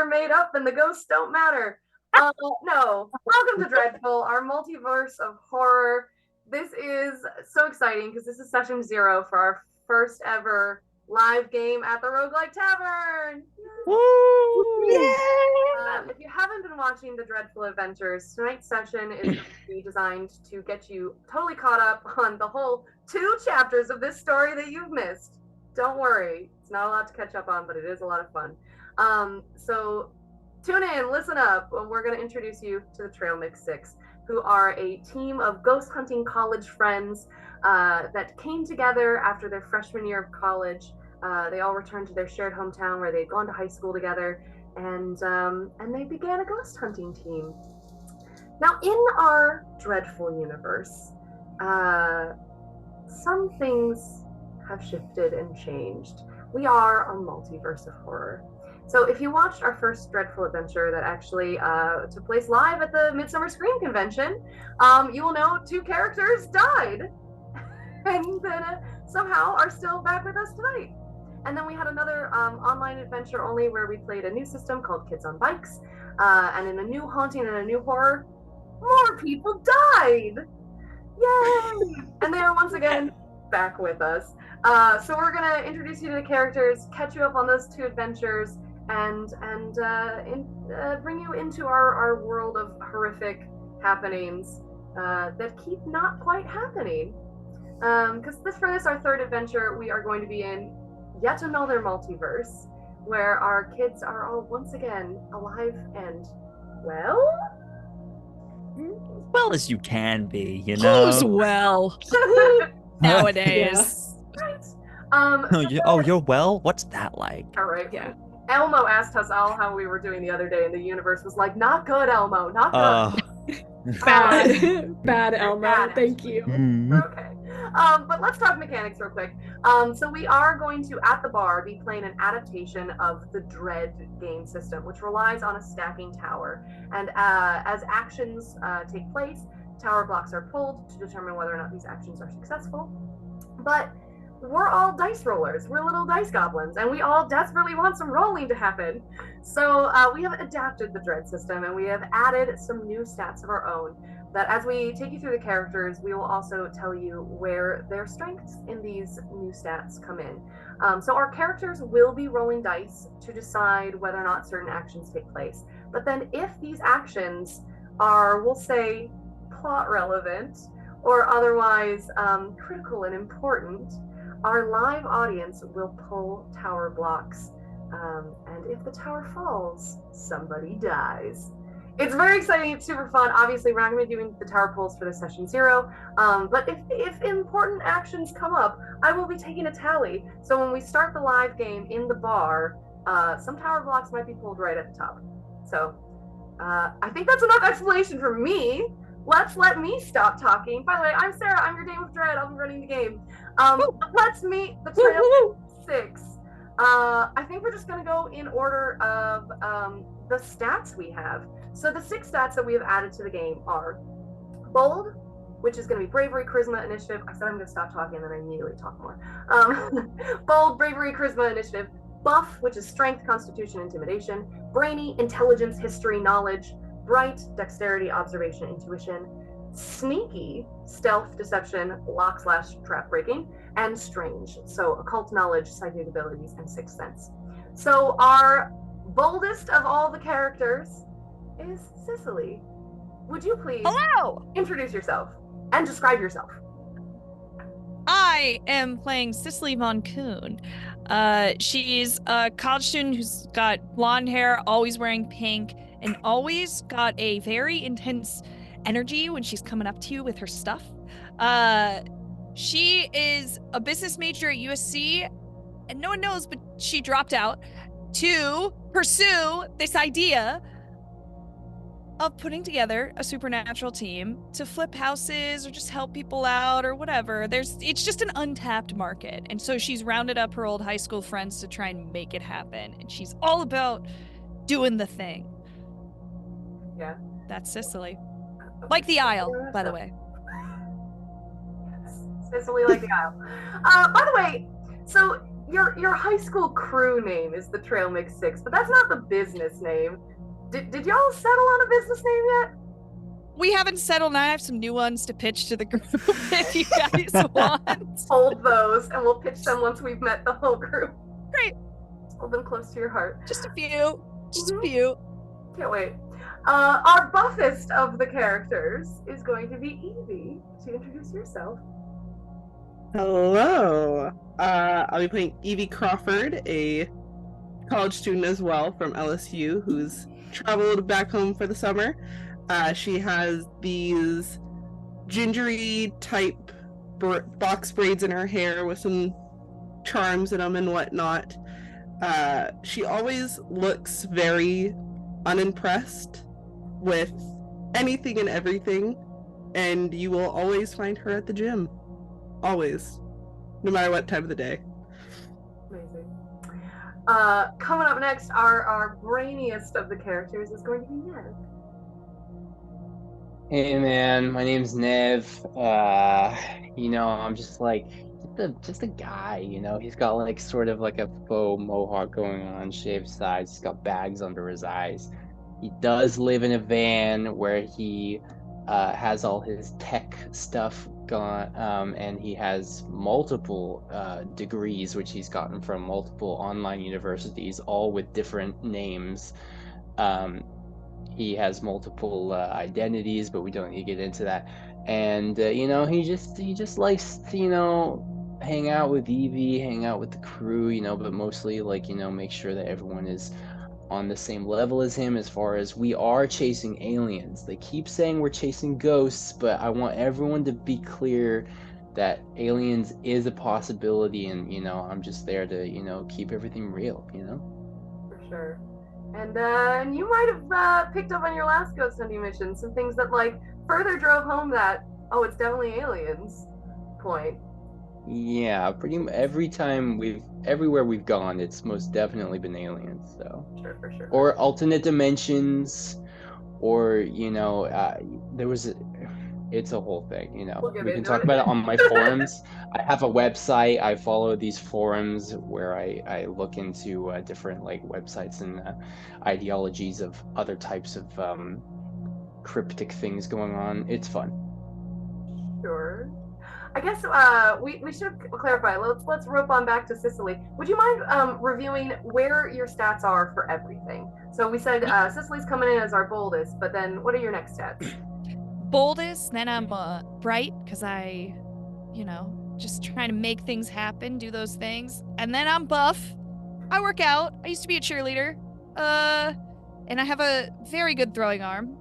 are made up and the ghosts don't matter. No. Welcome to Dreadful, our multiverse of horror. This is so exciting because this is session 0 for our first ever live game at the Roguelike Tavern. Woo! If you haven't been watching the Dreadful Adventures, tonight's session is going to be designed to get you totally caught up on the whole 2 chapters of this story that you've missed. Don't worry, it's not a lot to catch up on, but it is a lot of fun. So tune in, listen up. We're going to introduce you to the Trailmix Six, who are a team of ghost hunting college friends that came together after their freshman year of college. They all returned to their shared hometown where they'd gone to high school together, and they began a ghost hunting team. Now, in our Dreadful universe, some things have shifted and changed. We are a multiverse of horror. So if you watched our first Dreadful adventure that actually took place live at the Midsummer Scream Convention, you will know 2 characters died and then somehow are still back with us tonight. And then we had another online adventure only where we played a new system called Kids on Bikes, and in a new haunting and a new horror, more people died! Yay! And they are once again back with us. So we're gonna introduce you to the characters, catch you up on those 2 adventures, and bring you into our world of horrific happenings that keep not quite happening. Because for this, our 3rd adventure, we are going to be in yet another multiverse, where our kids are all once again alive and well as you can be, you know. Who's well nowadays? Right. You're well? What's that like? All right. Yeah. Elmo asked us all how we were doing the other day, and the universe was like, "Not good, Elmo. Not good." Bad Elmo. Bad. Thank you. Okay. But let's talk mechanics real quick. So we are going to, at the bar, be playing an adaptation of the Dread game system, which relies on a stacking tower. And as actions take place, tower blocks are pulled to determine whether or not these actions are successful. But we're all dice rollers. We're little dice goblins, and we all desperately want some rolling to happen. So we have adapted the Dread system, and we have added some new stats of our own that as we take you through the characters, we will also tell you where their strengths in these new stats come in. So our characters will be rolling dice to decide whether or not certain actions take place. But then if these actions are, we'll say, plot relevant or otherwise critical and important, our live audience will pull tower blocks. And if the tower falls, somebody dies. It's very exciting. It's super fun. Obviously, we're not going to be doing the tower pulls for this session 0. But if important actions come up, I will be taking a tally. So when we start the live game in the bar, some tower blocks might be pulled right at the top. So I think that's enough explanation for me. Let me stop talking. By the way, I'm Sarah. I'm your Dame of Dread. I'll be running the game. Let's meet the Trailmix Six. I think we're just going to go in order of the stats we have. So the 6 stats that we have added to the game are Bold, which is going to be Bravery, Charisma, Initiative. I said I'm going to stop talking, and then I immediately talk more. Bold, Bravery, Charisma, Initiative. Buff, which is Strength, Constitution, Intimidation. Brainy, Intelligence, History, Knowledge. Bright, Dexterity, Observation, Intuition. Sneaky, Stealth, Deception, Lock/Trap Breaking. And Strange, so Occult Knowledge, Psychic Abilities, and Sixth Sense. So our boldest of all the characters is Sicily. Would you please introduce yourself and describe yourself? I am playing Cicely Von Kuhn. She's a college student who's got blonde hair, always wearing pink, and always got a very intense energy when she's coming up to you with her stuff. She is a business major at USC, and no one knows, but she dropped out to pursue this idea of putting together a supernatural team to flip houses or just help people out or whatever. It's just an untapped market. And so she's rounded up her old high school friends to try and make it happen. And she's all about doing the thing. Yeah. That's Sicily. Like the Isle, by the way. Sicily like the Isle. By the way, so your high school crew name is the Trailmix Six, but that's not the business name. Did y'all settle on a business name yet? We haven't settled, and I have some new ones to pitch to the group if you guys want. Hold those, and we'll pitch them once we've met the whole group. Great. Hold them close to your heart. Just a few. Just a few. Can't wait. Our buffest of the characters is going to be Evie. To introduce yourself. Hello. I'll be playing Evie Crawford, a college student as well from LSU who's traveled back home for the summer. She has these gingery type box braids in her hair with some charms in them and whatnot. She always looks very unimpressed with anything and everything, and you will always find her at the gym. Always. No matter what time of the day. Amazing. Coming up next, our brainiest of the characters is going to be Nev. Hey man, my name's Nev. I'm just like just a guy, He's got like sort of like a faux mohawk going on, shaved sides, he's got bags under his eyes. He does live in a van where he has all his tech stuff gone, and he has multiple degrees which he's gotten from multiple online universities, all with different names. He has multiple identities, but we don't need to get into that. And he just likes to hang out with Evie, hang out with the crew, but mostly make sure that everyone is on the same level as him, as far as we are chasing aliens. They keep saying we're chasing ghosts, but I want everyone to be clear that aliens is a possibility, and I'm just there to keep everything real. For sure. And you might have picked up on your last ghost hunting mission some things that further drove home that it's definitely aliens point. Yeah, pretty much everywhere we've gone, it's most definitely been aliens. So sure, for sure. Or alternate dimensions, or it's a whole thing. We can talk about it on my forums. I have a website. I follow these forums where I look into different websites and ideologies of other types of cryptic things going on. It's fun. Sure. I guess we should clarify. Let's rope on back to Sicily. Would you mind reviewing where your stats are for everything? So we said Sicily's coming in as our boldest, but then what are your next stats? Boldest, then I'm bright because I, just trying to make things happen, do those things. And then I'm buff. I work out. I used to be a cheerleader. And I have a very good throwing arm.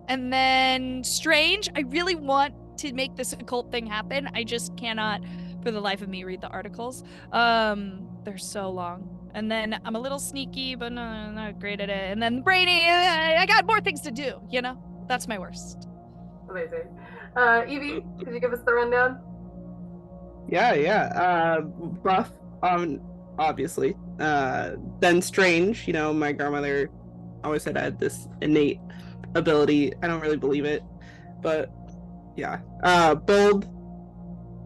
And then strange, I really want to make this occult thing happen. I just cannot, for the life of me, read the articles. They're so long. And then I'm a little sneaky, but not great at it. And then brainy, I got more things to do, That's my worst. Amazing. Evie, could you give us the rundown? Yeah. Buff, obviously. Then strange, my grandmother always said I had this innate ability. I don't really believe it, but yeah. Bold,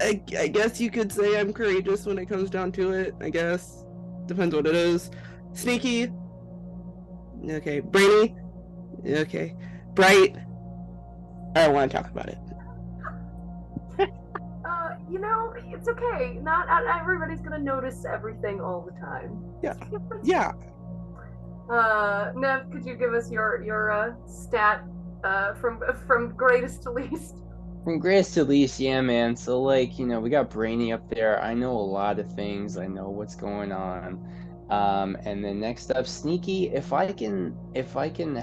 I guess you could say I'm courageous when it comes down to it. I guess depends what it is. Sneaky, okay. Brainy, okay. Bright, I don't want to talk about it. It's okay. Not everybody's gonna notice everything all the time. Yeah. Nev, could you give us your stat from greatest to least? From greatest to least, yeah, man. So we got Brainy up there. I know a lot of things. I know what's going on. And then next up, Sneaky. If I can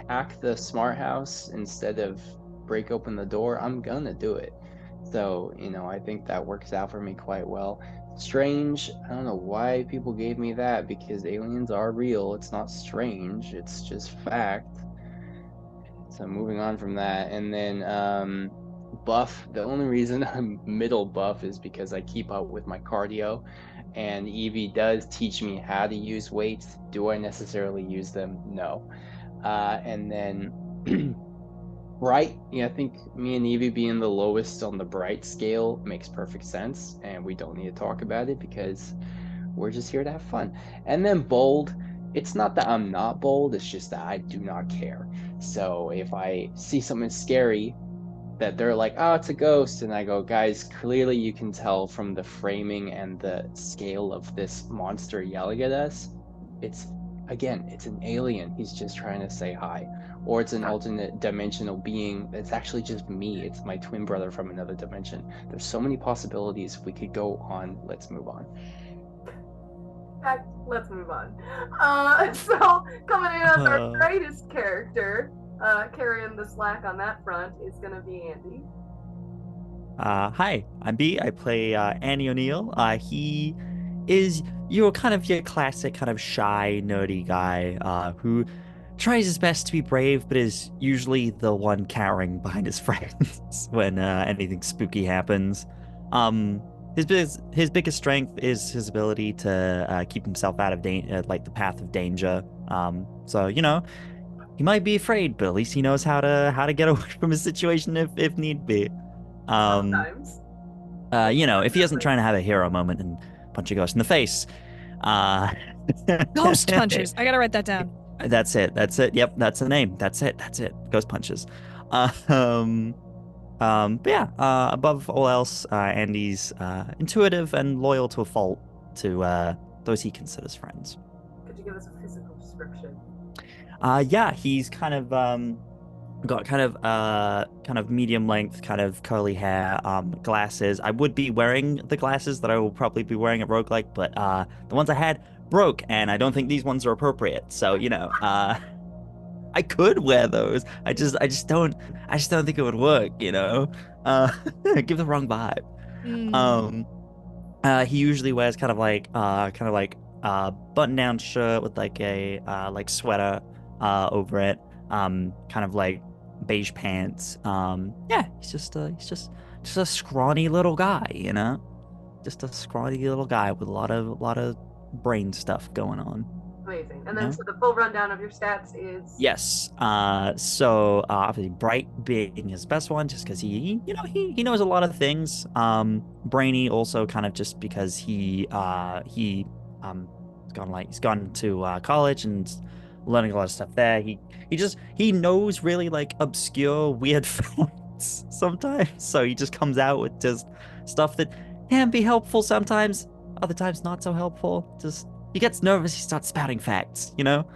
hack the smart house instead of break open the door, I'm gonna do it. So I think that works out for me quite well. Strange, I don't know why people gave me that, because aliens are real. It's not strange, it's just fact. So moving on from that, and then buff. The only reason I'm middle buff is because I keep up with my cardio, and Evie does teach me how to use weights. Do I necessarily use them? No. And then bright, I think me and Evie being the lowest on the bright scale makes perfect sense, and we don't need to talk about it because We're just here to have fun. And then bold, it's not that I'm not bold, it's just that I do not care. So if I see something scary that they're like, oh, it's a ghost, and I go, guys, clearly you can tell from the framing and the scale of this monster yelling at us, it's an alien. He's just trying to say hi. Or it's an alternate dimensional being that's actually just me. It's my twin brother from another dimension. There's so many possibilities. We could go on. Let's move on. Let's move on. So coming in as our greatest character, carrying the slack on that front is going to be Andy. Hi, I'm B. I play Andy O'Neill. He is your classic kind of shy, nerdy guy who tries his best to be brave, but is usually the one cowering behind his friends when anything spooky happens. His biggest strength is his ability to keep himself out of the path of danger. So he might be afraid, but at least he knows how to get away from a situation if need be. Sometimes. If he isn't trying to have a hero moment and punch a ghost in the face. Ghost punches. I gotta write that down. That's it. Yep, that's the name. That's it. Ghost punches. But yeah, above all else, Andy's intuitive and loyal to a fault to those he considers friends. Could you give us a physical description? Yeah, he's kind of got kind of medium length, kind of curly hair, glasses. I would be wearing the glasses that I will probably be wearing at Roguelike, but the ones I had broke, and I don't think these ones are appropriate. So I could wear those. I just don't think it would work. Give the wrong vibe. He usually wears kind of like button-down shirt with like a like sweater over it. Kind of like beige pants. Yeah, he's just a scrawny little guy, just a scrawny little guy with a lot of brain stuff going on. Amazing. And then so the full rundown of your stats is yes. So obviously Bright being his best one, just because he knows a lot of things. Brainy also kind of just because he's gone to college and learning a lot of stuff there. He knows really like obscure weird facts sometimes. So he just comes out with just stuff that can be helpful sometimes, other times not so helpful. Just he gets nervous, he starts spouting facts, So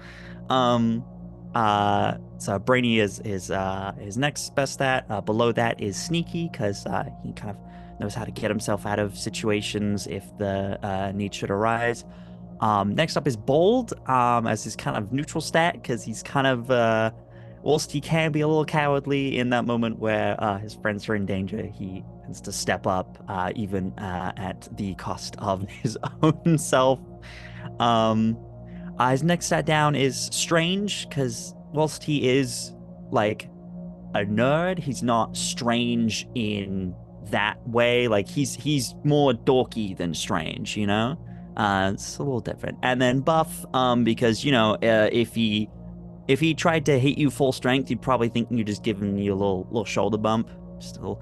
Brainy is his next best stat. Below that is Sneaky, because he kind of knows how to get himself out of situations if the need should arise. Next up is Bold, as his kind of neutral stat, because he's kind of, whilst he can be a little cowardly in that moment where his friends are in danger, he tends to step up, even at the cost of his own self. His next stat down is Strange, because whilst he is like a nerd, he's not strange in that way. Like he's more dorky than strange, it's a little different. And then Buff, because if he tried to hit you full strength, you'd probably think you're just giving you a little shoulder bump, just a little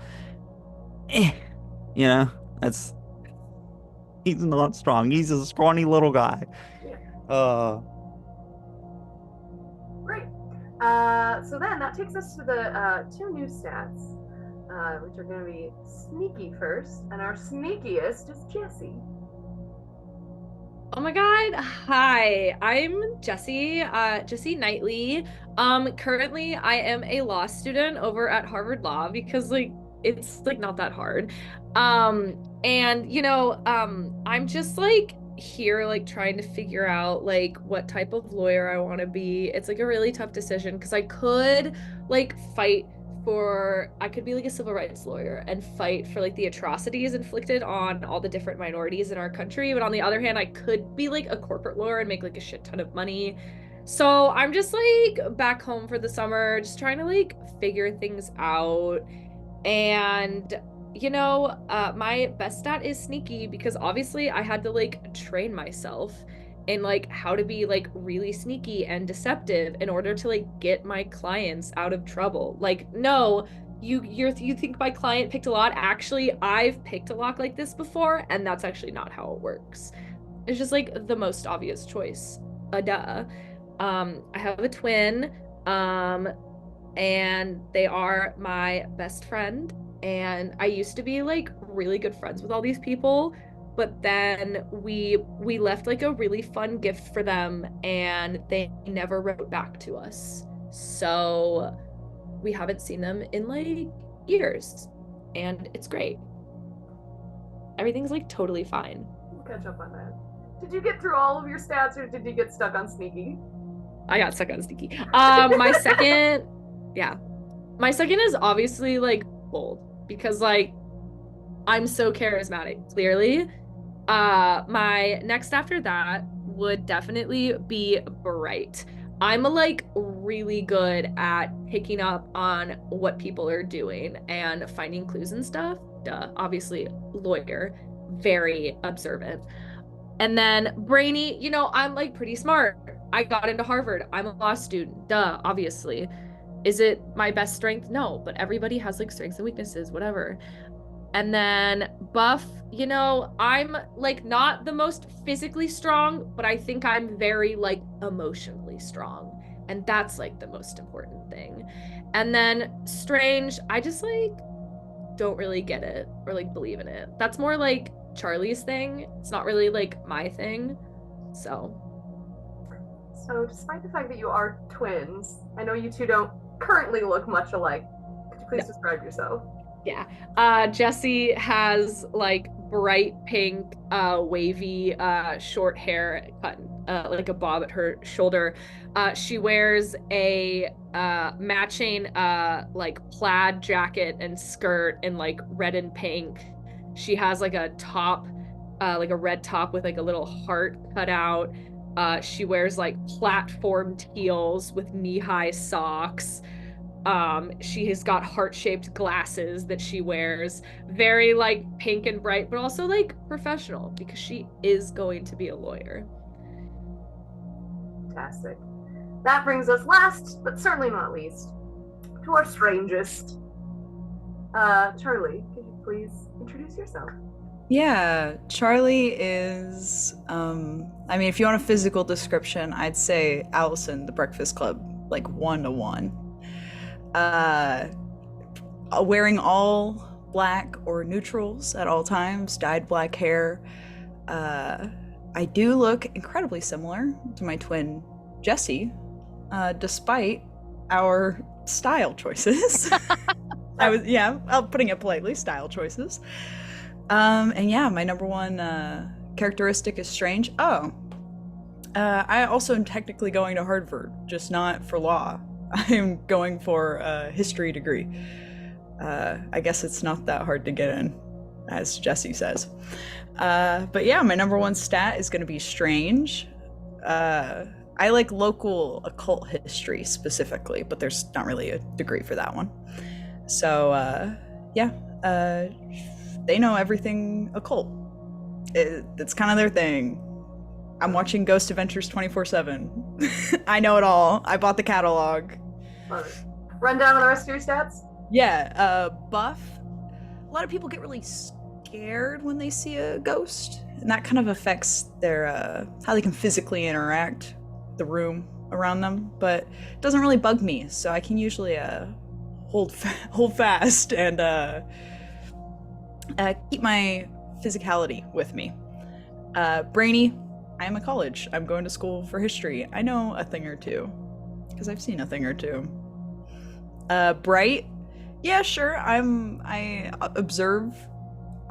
that's he's not strong. He's a scrawny little guy. Great. So then that takes us to the two new stats, which are going to be Sneaky first, and our sneakiest is Jessie. Oh my god, hi, I'm Jessie, Jessie Knightley. Currently I am a law student over at Harvard Law because it's not that hard. And I'm just here trying to figure out what type of lawyer I want to be. It's a really tough decision because I could I could be a civil rights lawyer and fight for the atrocities inflicted on all the different minorities in our country, but on the other hand I could be a corporate lawyer and make a shit ton of money. So I'm just back home for the summer, just trying to figure things out. And my best stat is Sneaky because obviously I had to train myself in how to be really sneaky and deceptive in order to get my clients out of trouble. No, you think my client picked a lock? Actually, I've picked a lock like this before, and that's actually not how it works. is just like the most obvious choice. Duh. I have a twin, and they are my best friend. And I used to be like really good friends with all these people, but then we left like a really fun gift for them, and they never wrote back to us. So we haven't seen them in like years, and it's great. Everything's like totally fine. We'll catch up on that. Did you get through all of your stats, or did you get stuck on sneaky? I got stuck on sneaky. My second is obviously like bold, because like I'm so charismatic, clearly. My next after that would definitely be bright. I'm like really good at picking up on what people are doing and finding clues and stuff. Duh, obviously lawyer, very observant. And then brainy, you know, I'm like pretty smart. I got into Harvard. I'm a law student. Duh, obviously. Is it my best strength? No, but everybody has like strengths and weaknesses, whatever. And then buff, you know, I'm like not the most physically strong, but I think I'm very like emotionally strong. And that's like the most important thing. And then strange, I just like don't really get it or like believe in it. That's more like Charlie's thing. It's not really like my thing. So despite the fact that you are twins, I know you two don't currently look much alike. Could you please describe yourself? Yeah. Jessie has like bright pink, wavy, short hair cut like a bob at her shoulder. She wears a matching like plaid jacket and skirt in like red and pink. She has like a top, like a red top with like a little heart cut out. She wears like platformed heels with knee-high socks. She has got heart-shaped glasses that she wears, very like pink and bright, but also like professional, because she is going to be a lawyer. Fantastic. That brings us last, but certainly not least, to our strangest. Charlie, could you please introduce yourself? Yeah, Charlie is, I mean, if you want a physical description, I'd say Allison, the Breakfast Club, like 1-to-1. Wearing all black or neutrals at all times, dyed black hair. I do look incredibly similar to my twin Jessie, despite our style choices. I'm putting it politely, style choices. And yeah, my number one characteristic is strange. I also am technically going to Harvard, just not for law. I'm going for a history degree. I guess it's not that hard to get in, as Jessie says. But yeah, my number one stat is going to be strange. I like local occult history specifically, but there's not really a degree for that one. So they know everything occult. It's kind of their thing. I'm watching Ghost Adventures 24/7. I know it all. I bought the catalog. Love it. Run down the rest of your stats? Yeah, buff. A lot of people get really scared when they see a ghost, and that kind of affects their how they can physically interact with the room around them, but it doesn't really bug me, so I can usually hold fast and keep my physicality with me. Brainy, I am at college. I'm going to school for history. I know a thing or two, because I've seen a thing or two. Bright, yeah, sure. I observe.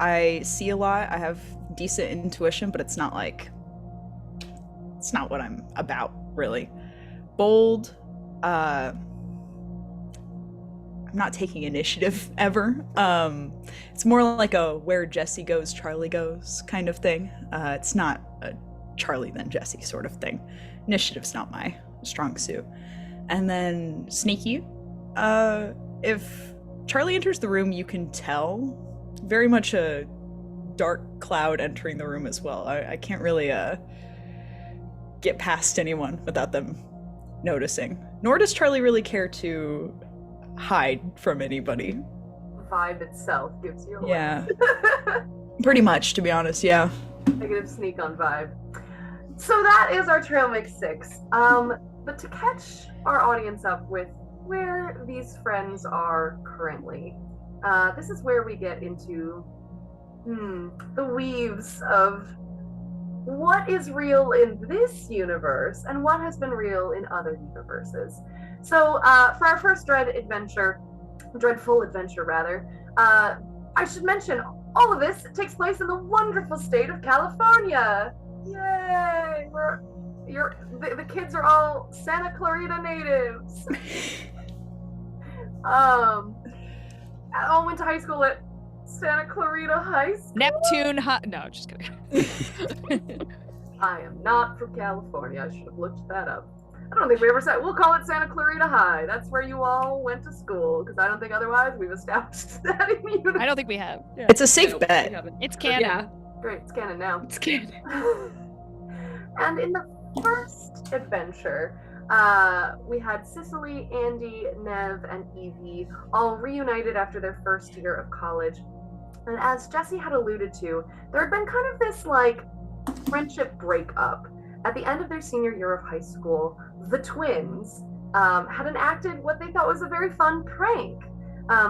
I see a lot. I have decent intuition, but it's not what I'm about, really. Bold, I'm not taking initiative ever. It's more like a where Jessie goes, Charlie goes kind of thing. It's not a Charlie then Jessie sort of thing. Initiative's not my strong suit. And then sneaky. If Charlie enters the room, you can tell. Very much a dark cloud entering the room as well. I can't really get past anyone without them noticing. Nor does Charlie really care to hide from anybody. The vibe itself gives you away. Yeah. Pretty much, to be honest, yeah. Negative sneak on vibe. So that is our Trailmix Six. But to catch our audience up with where these friends are currently, this is where we get into the weaves of what is real in this universe and what has been real in other universes. So for our first dreadful adventure rather, I should mention all of this takes place in the wonderful state of California. Yay! The kids are all Santa Clarita natives. All went to high school at Santa Clarita High School. Neptune High. No, just kidding. I am not from California. I should have looked that up. I don't think we ever said. We'll call it Santa Clarita High. That's where you all went to school, because I don't think otherwise we've established that in universe. I don't think we have. Yeah. It's a safe bet. It's canon. Yeah, Great, it's canon now. it's canon. And in the first adventure, we had Sicily, Andy, Nev, and Evie all reunited after their first year of college. And as Jessie had alluded to, there had been kind of this friendship breakup. At the end of their senior year of high school, the twins had enacted what they thought was a very fun prank.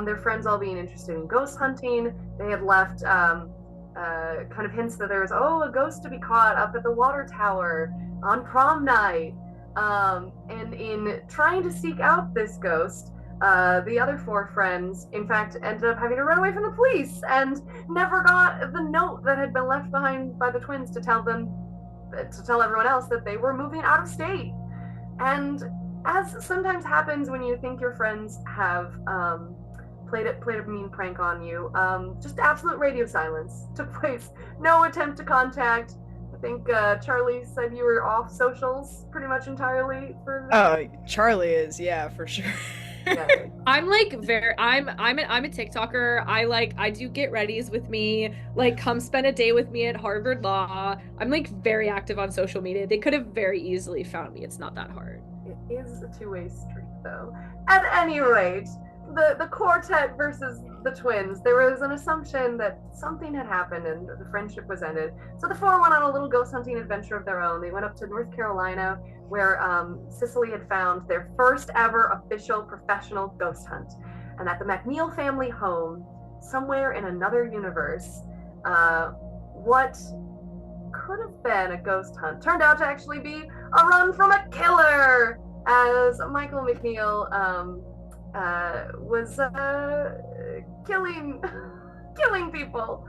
Their friends all being interested in ghost hunting. They had left kind of hints that there was, a ghost to be caught up at the water tower on prom night. And in trying to seek out this ghost, the other four friends, in fact, ended up having to run away from the police and never got the note that had been left behind by the twins to tell everyone else that they were moving out of state. And as sometimes happens when you think your friends have played a mean prank on you, just absolute radio silence took place. No attempt to contact. I think Charlie said you were off socials pretty much entirely for Charlie is, yeah, for sure. Yeah. I'm a TikToker. I do get readies with me. Come spend a day with me at Harvard Law. I'm very active on social media. They could have very easily found me. It's not that hard. It is a two-way street, though. At any rate, the quartet versus the twins, there was an assumption that something had happened and the friendship was ended. So the four went on a little ghost hunting adventure of their own. They went up to North Carolina, where Sicily had found their first ever official professional ghost hunt. And at the McNeil family home, somewhere in another universe, what could have been a ghost hunt turned out to actually be a run from a killer, as Michael McNeil was killing people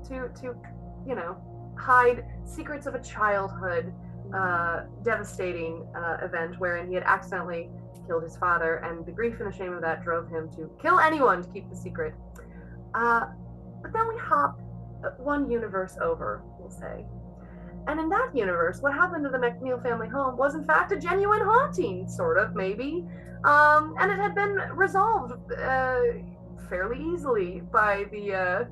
to hide secrets of a childhood devastating event wherein he had accidentally killed his father, and the grief and the shame of that drove him to kill anyone to keep the secret. But then we hop one universe over, we'll say. And in that universe, what happened to the McNeil family home was in fact a genuine haunting, sort of, maybe. And it had been resolved fairly easily by the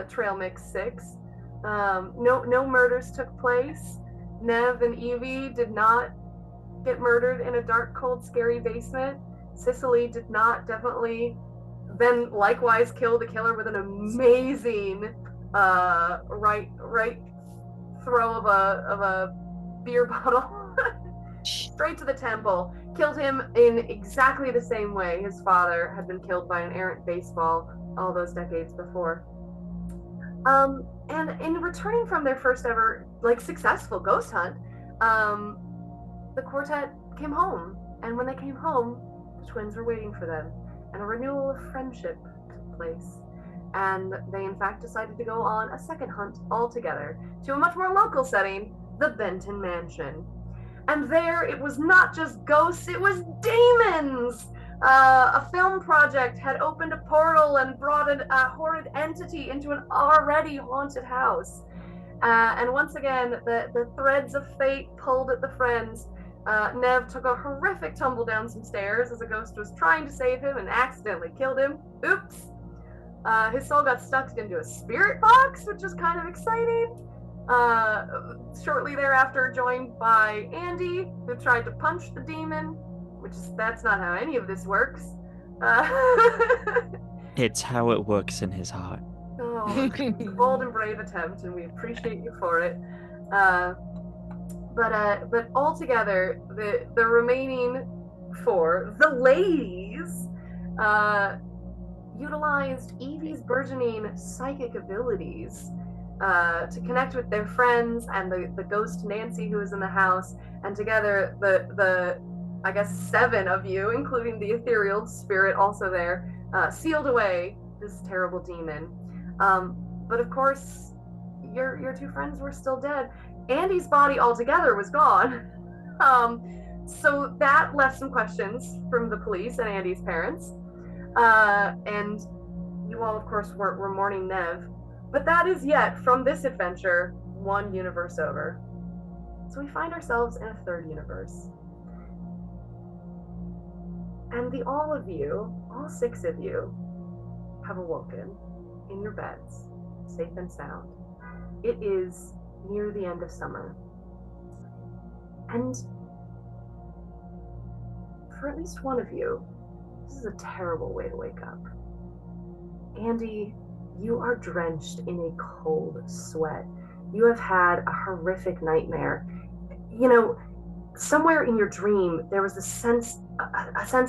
Trailmix Six. No murders took place. Nev and Evie did not get murdered in a dark, cold, scary basement. Sicily did not definitely then likewise kill the killer with an amazing right throw of a beer bottle straight to the temple. Killed him in exactly the same way his father had been killed by an errant baseball all those decades before. And in returning from their first ever successful ghost hunt, the quartet came home. And when they came home, the twins were waiting for them, and a renewal of friendship took place. And they in fact decided to go on a second hunt altogether to a much more local setting, the Benton Mansion. And there it was not just ghosts, it was demons! A film project had opened a portal and brought a horrid entity into an already haunted house. And once again, the threads of fate pulled at the friends. Nev took a horrific tumble down some stairs as a ghost was trying to save him and accidentally killed him. Oops! His soul got stuck into a spirit box, which is kind of exciting. Shortly thereafter, joined by Andy, who tried to punch the demon, that's not how any of this works. It's how it works in his heart. Oh Oh, bold and brave attempt, and we appreciate you for it. But altogether, the remaining four, the ladies, utilized Evie's burgeoning psychic abilities to connect with their friends and the ghost Nancy who was in the house, and together the I guess 7 of you, including the ethereal spirit also there, sealed away this terrible demon. But of course, your 2 friends were still dead. Andy's body altogether was gone. So that left some questions from the police and Andy's parents. And you all, of course, were mourning Nev. But that is yet, from this adventure, 1 universe over. So we find ourselves in a 3rd universe. And all 6 of you, have awoken in your beds, safe and sound. It is near the end of summer. And for at least one of you, this is a terrible way to wake up. Andy, you are drenched in a cold sweat. You have had a horrific nightmare. You know, somewhere in your dream, there was a sense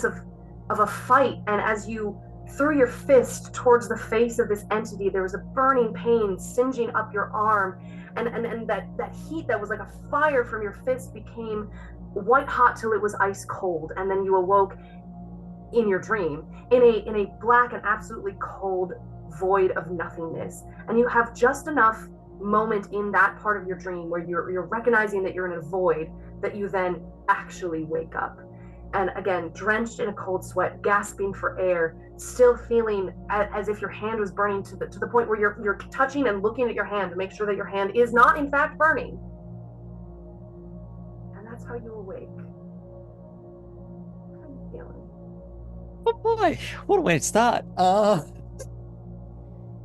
of a fight, and as you threw your fist towards the face of this entity, there was a burning pain singeing up your arm, and that heat that was like a fire from your fist became white hot till it was ice cold, and then you awoke in your dream in a black and absolutely cold void of nothingness, and you have just enough moment in that part of your dream where you're recognizing that you're in a void that you then actually wake up. And again, drenched in a cold sweat, gasping for air, still feeling as if your hand was burning to the point where you're touching and looking at your hand to make sure that your hand is not in fact burning. And that's how you awake. How are you feeling? Oh boy, what a way to start.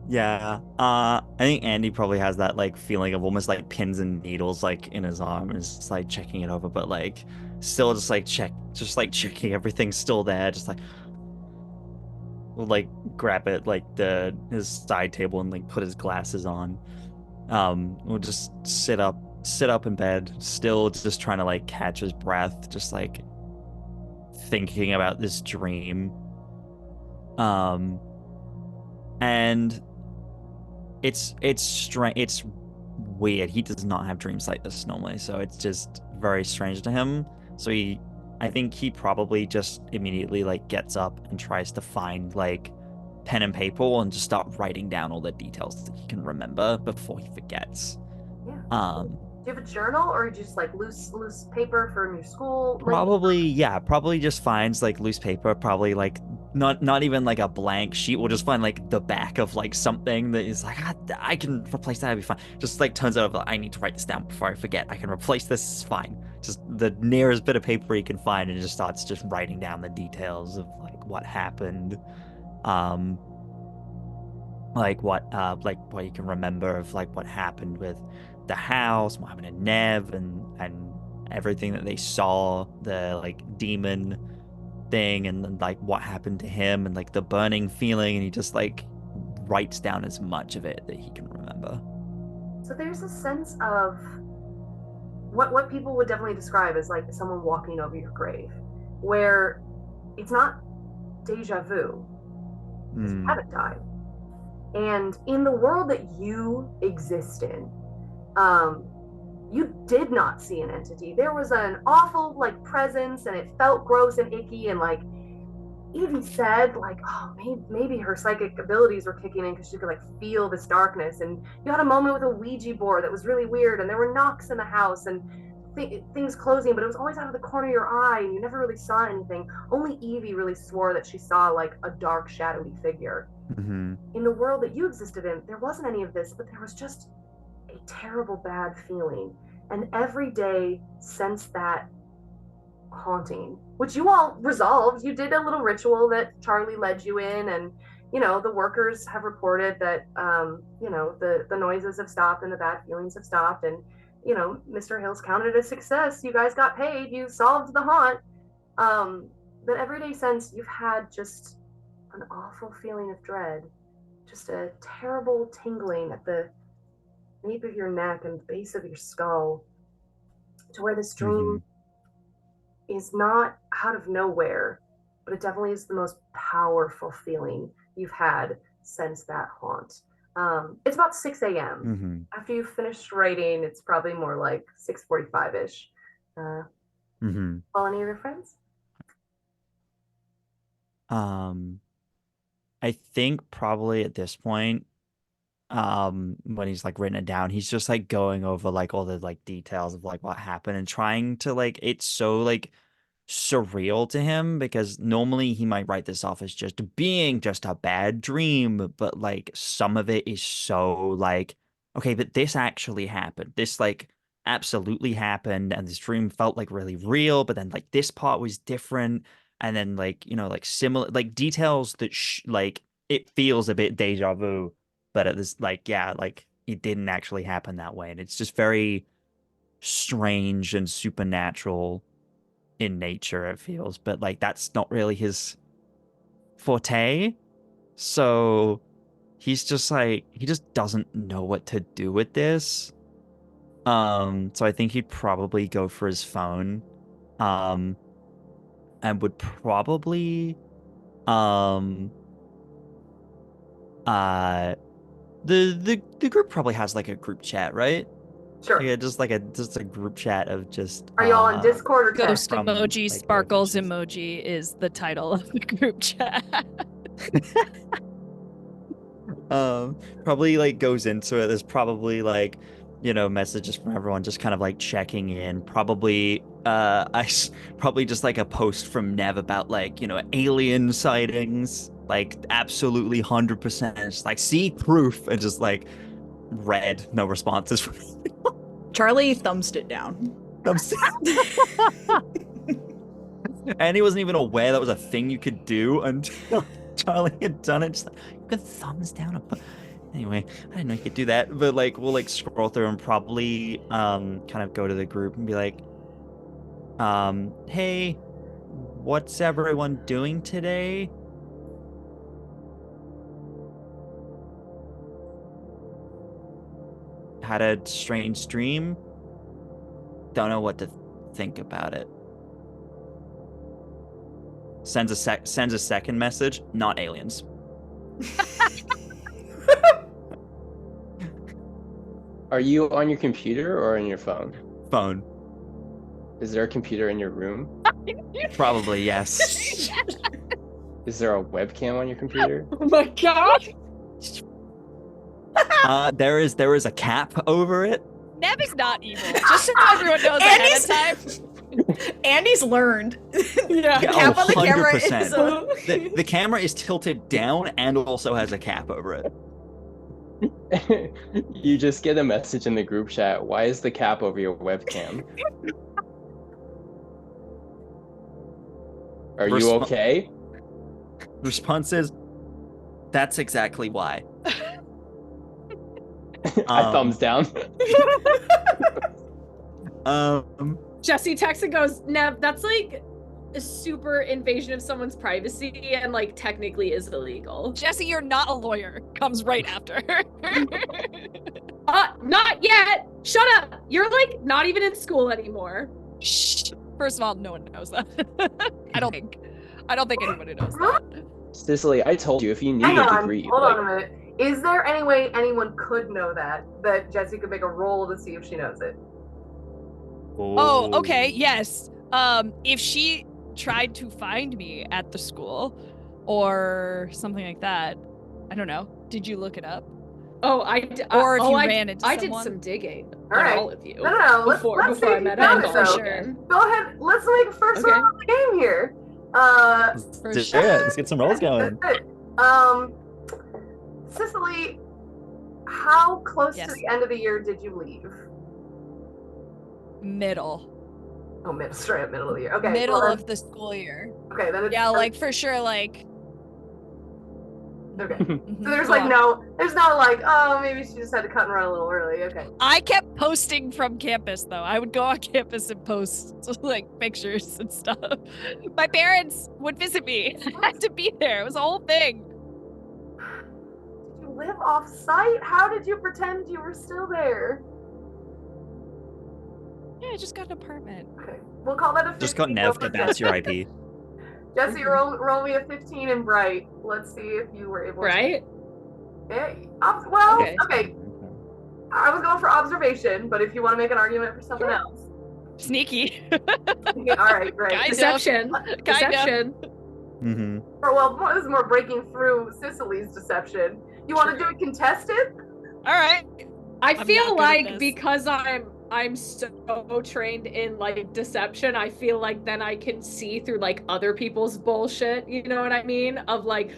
Yeah. I think Andy probably has that like feeling of almost like pins and needles like in his arm, and is just like checking it over, but like still just like checking everything's still there, just like will like grab it like his side table and like put his glasses on. We'll just sit up in bed, still just trying to like catch his breath, just like thinking about this dream. And it's strange. It's weird. He does not have dreams like this normally, so it's just very strange to him. So I think he probably just immediately like gets up and tries to find like pen and paper and just start writing down all the details that he can remember before he forgets. Yeah. Do you have a journal, or just like loose paper from your school? Probably just finds like loose paper, probably like not even like a blank sheet. We'll just find like the back of like something that is like, I can replace that, it'll be fine. Just like turns out, I need to write this down before I forget. I can replace this, it's fine. Just the nearest bit of paper he can find, and just starts just writing down the details of like what happened. Like what you can remember of like what happened with the house, what happened to Nev, and everything that they saw, the like demon thing, and then like what happened to him, and like the burning feeling, and he just like writes down as much of it that he can remember. So there's a sense of what people would definitely describe as like someone walking over your grave, where it's not deja vu, because you haven't died. And in the world that you exist in, you did not see an entity. There was an awful like presence, and it felt gross and icky, and like Evie said, like, oh, maybe her psychic abilities were kicking in because she could like feel this darkness. And you had a moment with a Ouija board that was really weird, and there were knocks in the house and things closing, but it was always out of the corner of your eye, and you never really saw anything. Only Evie really swore that she saw like a dark, shadowy figure. Mm-hmm. In the world that you existed in, there wasn't any of this, but there was just a terrible bad feeling. And every day since that haunting, which you all resolved, you did a little ritual that Charlie led you in, and you know the workers have reported that you know the noises have stopped and the bad feelings have stopped, and you know Mr. Hill's counted a success. You guys got paid, you solved the haunt. But every day since, you've had just an awful feeling of dread, just a terrible tingling at the nape of your neck and base of your skull, to where this dream is not out of nowhere, but it definitely is the most powerful feeling you've had since that haunt. It's about 6 a.m. After you've finished writing, it's probably more like 6:45-ish. Call any of your friends? I think probably at this point, when he's like written it down, he's just like going over like all the like details of like what happened and trying to like, it's so like surreal to him, because normally he might write this off as just being just a bad dream, but like some of it is so like, okay, but this actually happened. This like absolutely happened, and this dream felt like really real, but then like this part was different, and then like, you know, like similar like details that like it feels a bit deja vu, but it was like, yeah, like it didn't actually happen that way, and it's just very strange and supernatural in nature, it feels, but like that's not really his forte. So he's just like, he just doesn't know what to do with this. So I think he'd probably go for his phone, and would probably the group probably has like a group chat, right? Sure. Yeah, just a group chat of just. Are you all on Discord or Ghost text? emoji, like, sparkles relationships. emoji is the title of the group chat. Probably like goes into it. There's probably like, you know, messages from everyone just kind of like checking in. Probably probably just like a post from Nev about like, you know, alien sightings, like absolutely 100%. It's like, see proof, and just like red, no responses from Charlie thumbs it down. and he wasn't even aware that was a thing you could do until Charlie had done it. Just like, you can thumbs down. Anyway, I didn't know you could do that. But like, we'll like scroll through and probably kind of go to the group and be like, hey, what's everyone doing today? Had a strange dream. Don't know what to think about it. Sends a second message. Not aliens. Are you on your computer or on your phone? Phone. Is there a computer in your room? Probably yes. Is there a webcam on your computer? Oh my god! There is a cap over it. Nev is not evil. Just so everyone knows ahead of time. Andy's learned. Yeah. The cap on the camera 100%. is The camera is tilted down and also has a cap over it. You just get a message in the group chat. Why is the cap over your webcam? Are you okay? Response is, that's exactly why. I thumbs down. Jessie texts and goes, Nev, that's like a super invasion of someone's privacy and like technically is illegal. Jessie, you're not a lawyer. Comes right after. Not yet. Shut up. You're like not even in school anymore. Shh. First of all, no one knows that. I don't think anybody knows that. Sicily, I told you if you need Hang a on, degree. hold like, on a minute. Is there any way anyone could know that Jessie could make a roll to see if she knows it? Oh, okay, yes. If she tried to find me at the school or something like that, I don't know. Did you look it up? Oh, Or if you ran into I someone? did some digging All right. on all of you. No. Before let's see I if met you know Ethel. it, For though. sure. Go ahead. Let's make a first Okay. round of the game here. For Let's sure. do it. Let's get some rolls going. That's it. Sicily, how close Yes. to the end of the year did you leave? Middle. Oh, straight up middle of the year. Okay. Middle well, of the school year. Okay, then it's Yeah, like for sure, like. Okay. mhm, So there's go like on. there's no like, oh, maybe she just had to cut and run a little early. Okay. I kept posting from campus though. I would go on campus and post like pictures and stuff. My parents would visit me. I had to be there. It was a whole thing. Did you off-site? How did you pretend you were still there? Yeah, I just got an apartment. Okay, we'll call that a 15. Just got nerfed, but that's your IP. Jesse, roll me a 15 in Bright. Let's see if you were able Right? Well, Okay. okay. I was going for observation, but if you want to make an argument for something else. Sneaky. Okay, all right, great. Kind of. Deception. Kind of. Deception. Mm-hmm. This is more breaking through Sicily's deception. You want to do it contested? All right. I I'm feel not good at like this. because I'm so trained in like deception, I feel like then I can see through like other people's bullshit, you know what I mean? Of like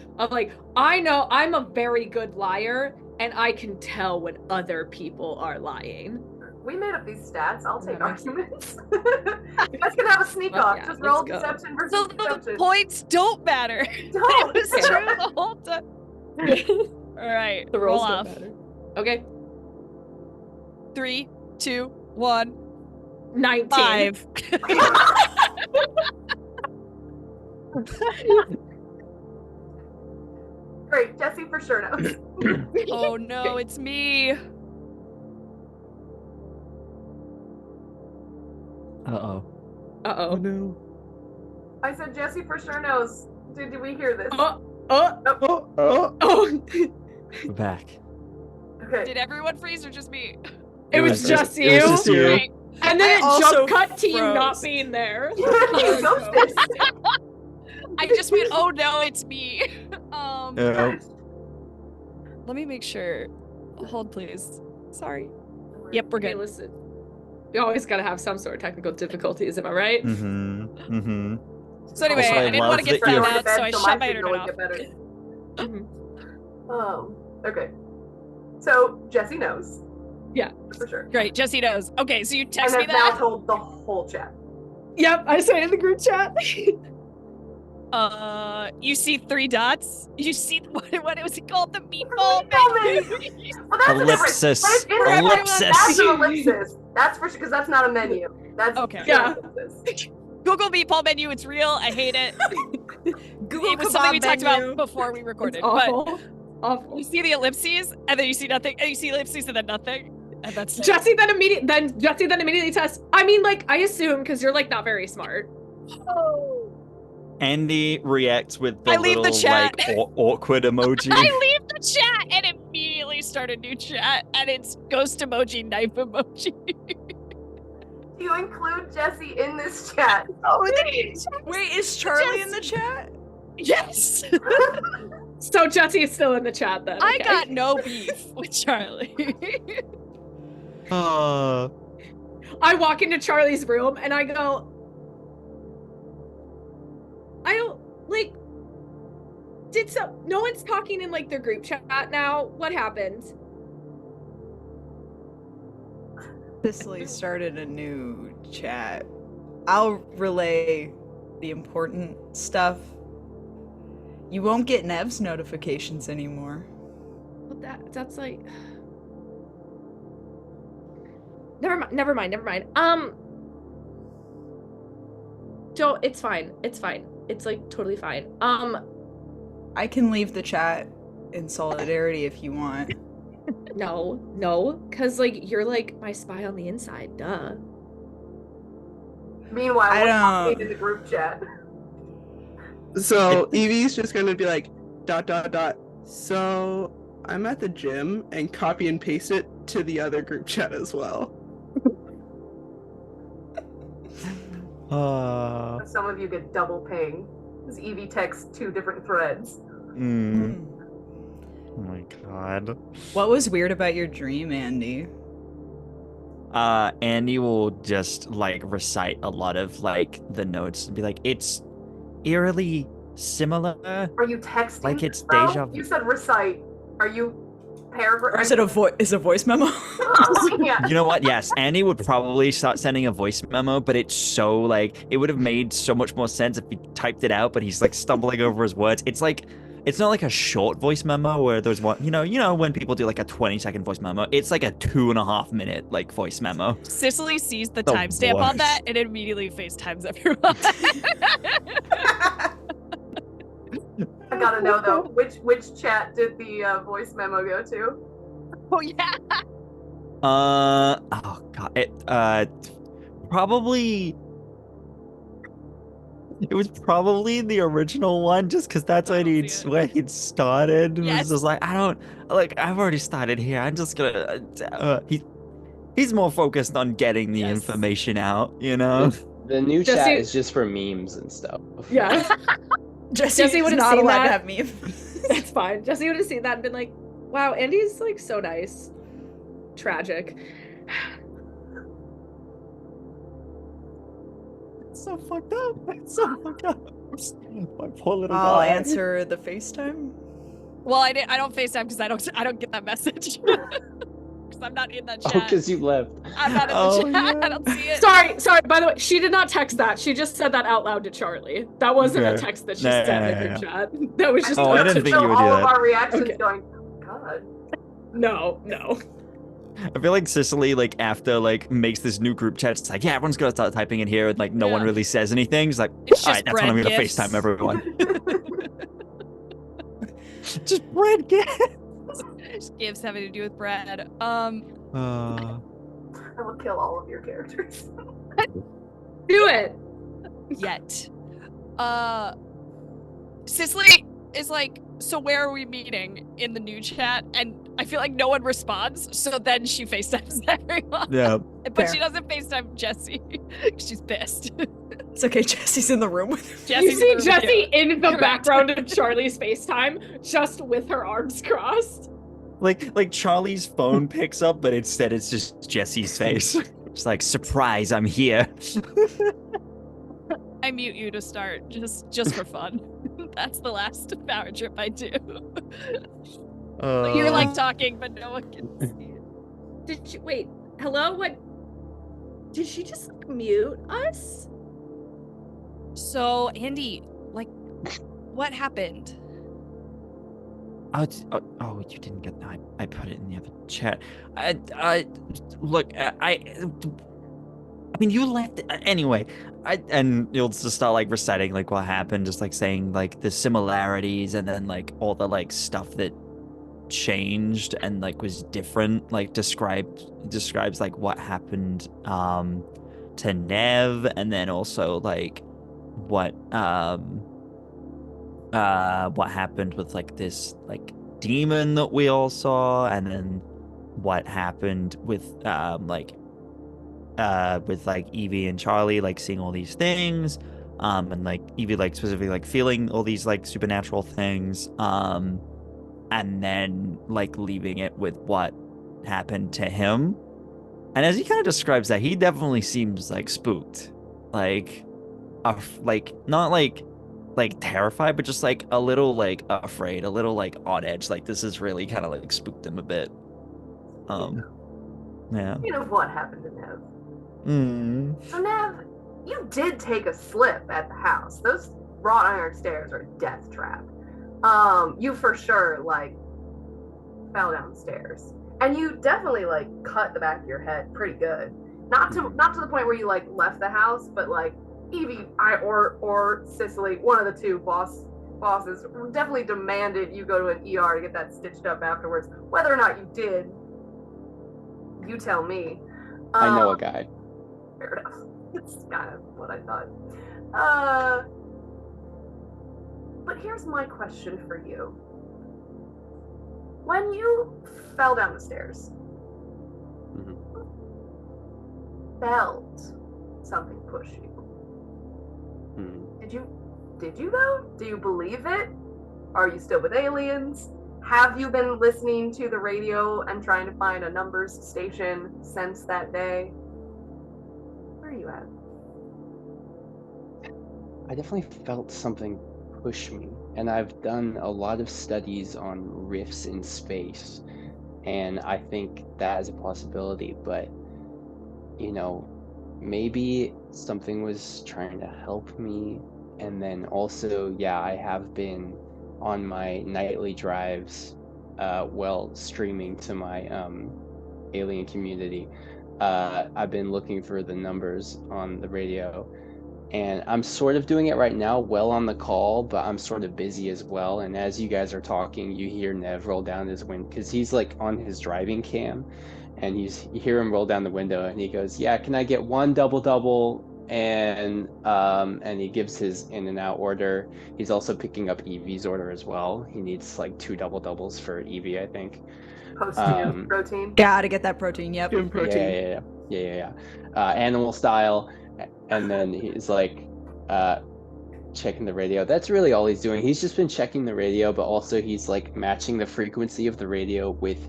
I know I'm a very good liar and I can tell when other people are lying. We made up these stats. I'll take Yeah. arguments. You guys can have a sneak Well, off. yeah, Just let's roll go. deception versus So the deception. points don't matter. Don't. It was true the whole time. All right. The roll rolls off. don't matter. Okay. 3, 2, 1, 19. 5. Great. Jesse for sure knows. Oh no, it's me. Uh-oh. Uh-oh. no. I said Jesse for sure knows. Did we hear this? Oh. We're back. Okay. Did everyone freeze or just me? It was just you. It was just you. Right. And then I it also jump cut to you froze. not being there. You ghosted. I just went, oh no, it's me. Yeah. Let me make sure. Hold please. Sorry. Yep, we're Okay, good. listen. You always gotta have some sort of technical difficulties, am I right? Mm-hmm. Mm-hmm. So anyway, Also, I I didn't want to love get that you're- found out, so I shut my internet off. Mhm. Okay. So Jesse knows. Yeah. For sure. Great, Jesse knows. Okay, so you And text me I've now that. told the whole chat. Yep, I said it in the group chat. You see 3 dots. You see what was it called? The meatball Meatball menu. Well, that's a difference. Ellipsis. But it's in everyone. Ellipsis. That's an ellipsis. That's for sure, because that's not a menu. That's Okay. Yeah. ellipsis. Google meatball menu. It's real. I hate it. Google It was something we kebab talked menu. about before we recorded. It's But awful. Awful. you see the ellipses, and then you see nothing, and you see ellipses, and then nothing, and that's it. Jesse then immediately tests. I mean, like, I assume because you're like not very smart. Andy reacts with the I leave the little chat. like awkward emoji. I leave the chat and immediately start a new chat, and it's ghost emoji, knife emoji. Do you include Jesse in this chat? Wait, is Charlie in the chat? Yes. So Jesse is still in the chat then. I okay? got no beef with Charlie. I walk into Charlie's room and I go, I don't like. No one's talking in like their group chat now. What happened? Sicily started a new chat. I'll relay the important stuff. You won't get Nev's notifications anymore. Well, that's like. Never mind. Joe, it's fine. It's like totally fine. I can leave the chat in solidarity if you want. No, because like you're like my spy on the inside, duh. Meanwhile, I we're don't- talking in the group chat. So Evie's just gonna be like ... So I'm at the gym and copy and paste it to the other group chat as well. Some of you get double ping. Because Evie texts 2 different threads. Mm. Oh my god. What was weird about your dream, Andy? Andy will just like recite a lot of like the notes and be like, it's eerily similar. Are you texting? Like it's bro? deja vu. You said recite. Are you paragraph? Or is it a voice memo? Yeah. You know what? Yes, Andy would probably start sending a voice memo, but it's so like it would have made so much more sense if he typed it out, but he's like stumbling over his words. It's like it's not like a short voice memo where there's one, you know when people do like a 20-second voice memo, it's like a 2.5 minute like voice memo. Sicily sees the The timestamp on worst. that and immediately FaceTimes everyone. I gotta know though, which chat did the voice memo go to? Oh yeah. Oh god. Probably it was probably the original one, just because that's I when don't see it. he'd started. It Yes. was just like, I don't like. I've already started here. I'm just gonna. He's more focused on getting the Yes. information out, you know. The new Jesse- chat is just for memes and stuff. Yeah. Jesse Jesse is would've not seen allowed that. to have memes. It's fine. Jesse would have seen that and been like, wow, Andy's like so nice. Tragic. It's so fucked up. It's so fucked up. My poor little I'll guy. answer the FaceTime. Well, I don't FaceTime because I don't get that message. Because I'm not in that chat. Oh, because you left. I'm not in the Oh, chat. yeah. I don't see it. Sorry, by the way, she did not text that. She just said that out loud to Charlie. That wasn't a Okay. text that she No, said in yeah. her chat. That was just Oh, I up didn't to think you would do all of that. our reactions Okay. going, God. No. I feel like Sicily, like, after, like, makes this new group chat. It's like, yeah, everyone's gonna start typing in here, and, like, no one Yeah. really says anything. It's like, It's all just right, that's when I'm bread gonna gifts. FaceTime everyone. Just bread gifts. Just gifts having to do with bread. I will kill all of your characters. Do it. Yet. Sicily is like, so where are we meeting in the new chat? And I feel like no one responds, so then she FaceTimes everyone. Yeah. But Fair. she doesn't FaceTime Jesse. She's pissed. It's okay, Jesse's in the room with him. Jesse's You see in the room with Jessie you. in the Correct. background of Charlie's FaceTime, just with her arms crossed. Like Charlie's phone picks up, but instead it's just Jesse's face. It's like, surprise, I'm here. I mute you to start, just for fun. That's the last power trip I do. You're like talking, but no one can see it. Did you wait? Hello? What? Did she just like, mute us? So, Andy, like, what happened? Oh, you didn't get that. I put it in the other chat. Look, I mean, you left anyway. And you'll just start like reciting like what happened, just like saying like the similarities, and then like all the like stuff that changed and like was different. Like describes like what happened to Nev, and then also like what happened with like this like demon that we all saw, and then what happened with Evie and Charlie, like seeing all these things, and like Evie like specifically like feeling all these like supernatural things, and then like leaving it with what happened to him. And as he kind of describes that, he definitely seems like spooked, like not like terrified, but just like a little like afraid, a little like on edge. Like this has really kind of like spooked him a bit. Yeah. You know what happened to Nev? Mm. So Nev, you did take a slip at the house. Those wrought iron stairs are a death trap. You for sure like fell down the stairs, and you definitely like cut the back of your head pretty good. Not to the point where you like left the house, but like Evie, or Sicily, one of the two bosses definitely demanded you go to an ER to get that stitched up afterwards. Whether or not you did, you tell me. I know a guy. Fair enough. It's kind of what I thought. But here's my question for you. When you fell down the stairs, Mhm. felt something push you. Mhm. Did you though? Do you believe it? Are you still with aliens? Have you been listening to the radio and trying to find a numbers station since that day? Where are you at? I definitely felt something push me, and I've done a lot of studies on rifts in space, and I think that is a possibility, but maybe something was trying to help me. And then also, yeah, I have been on my nightly drives while streaming to my alien community. I've been looking for the numbers on the radio, And I'm sort of doing it right now, well on the call, but I'm sort of busy as well. And as you guys are talking, you hear Nev roll down his window because he's like on his driving cam, and you hear him roll down the window, and he goes, "Yeah, can I get one double?" And he gives his in and out order. He's also picking up Evie's order as well. He needs like 2 doubles for Evie, I think. Post protein. Gotta get that protein. Yep. Give him protein. Yeah. Animal style. And then he's like checking the radio. That's really all he's doing. He's just been checking the radio, but also he's like matching the frequency of the radio with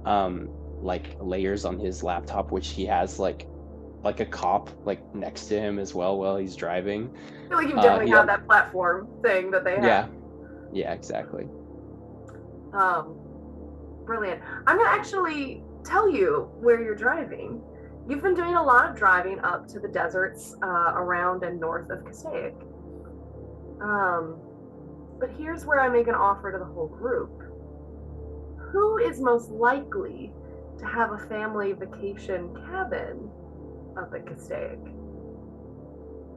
like layers on his laptop, which he has like a cop like next to him as well while he's driving. I feel like you definitely have that platform thing that they have. Yeah, exactly. Brilliant. I'm gonna actually tell you where you're driving. You've been doing a lot of driving up to the deserts around and north of Castaic. But here's where I make an offer to the whole group. Who is most likely to have a family vacation cabin up at Castaic?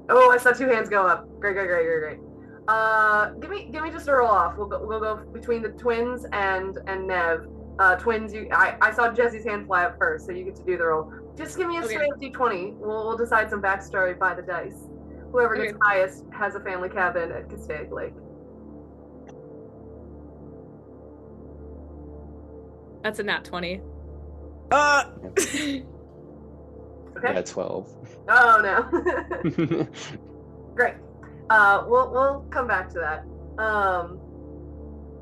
Oh, I saw 2 hands go up. Great. Give me just a roll off. We'll go between the twins and Nev. Twins, I saw Jessie's hand fly up first, so you get to do the roll. Just give me a straight up d20. We'll decide some backstory by the dice. Whoever gets highest has a family cabin at Castaic Lake. That's a nat 20. Okay. Yeah, 12. Oh no. Great. We'll come back to that.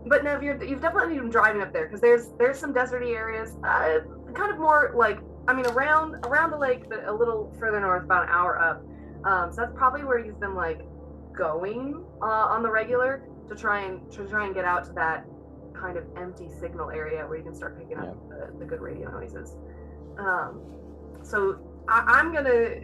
But Nev, you've definitely been driving up there because there's some deserty areas, kind of more like around the lake, but a little further north, about an hour up. So that's probably where you've been like going on the regular to try and get out to that kind of empty signal area where you can start picking up the good radio noises. So I'm gonna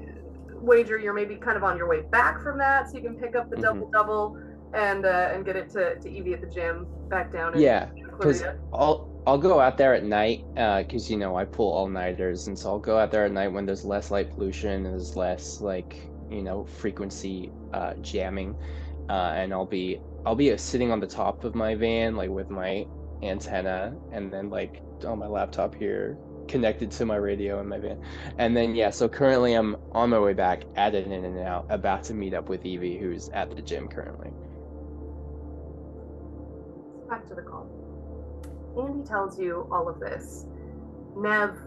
wager you're maybe kind of on your way back from that, so you can pick up the double and get it to Evie at the gym back down. Because I'll go out there at night because I pull all-nighters, and so I'll go out there at night when there's less light pollution and there's less frequency jamming, and I'll be sitting on the top of my van like with my antenna and then like on my laptop here connected to my radio in my van, and then so currently I'm on my way back at an in and out, about to meet up with Evie, who's at the gym currently. Back to the call. Andy tells you all of this. Nev,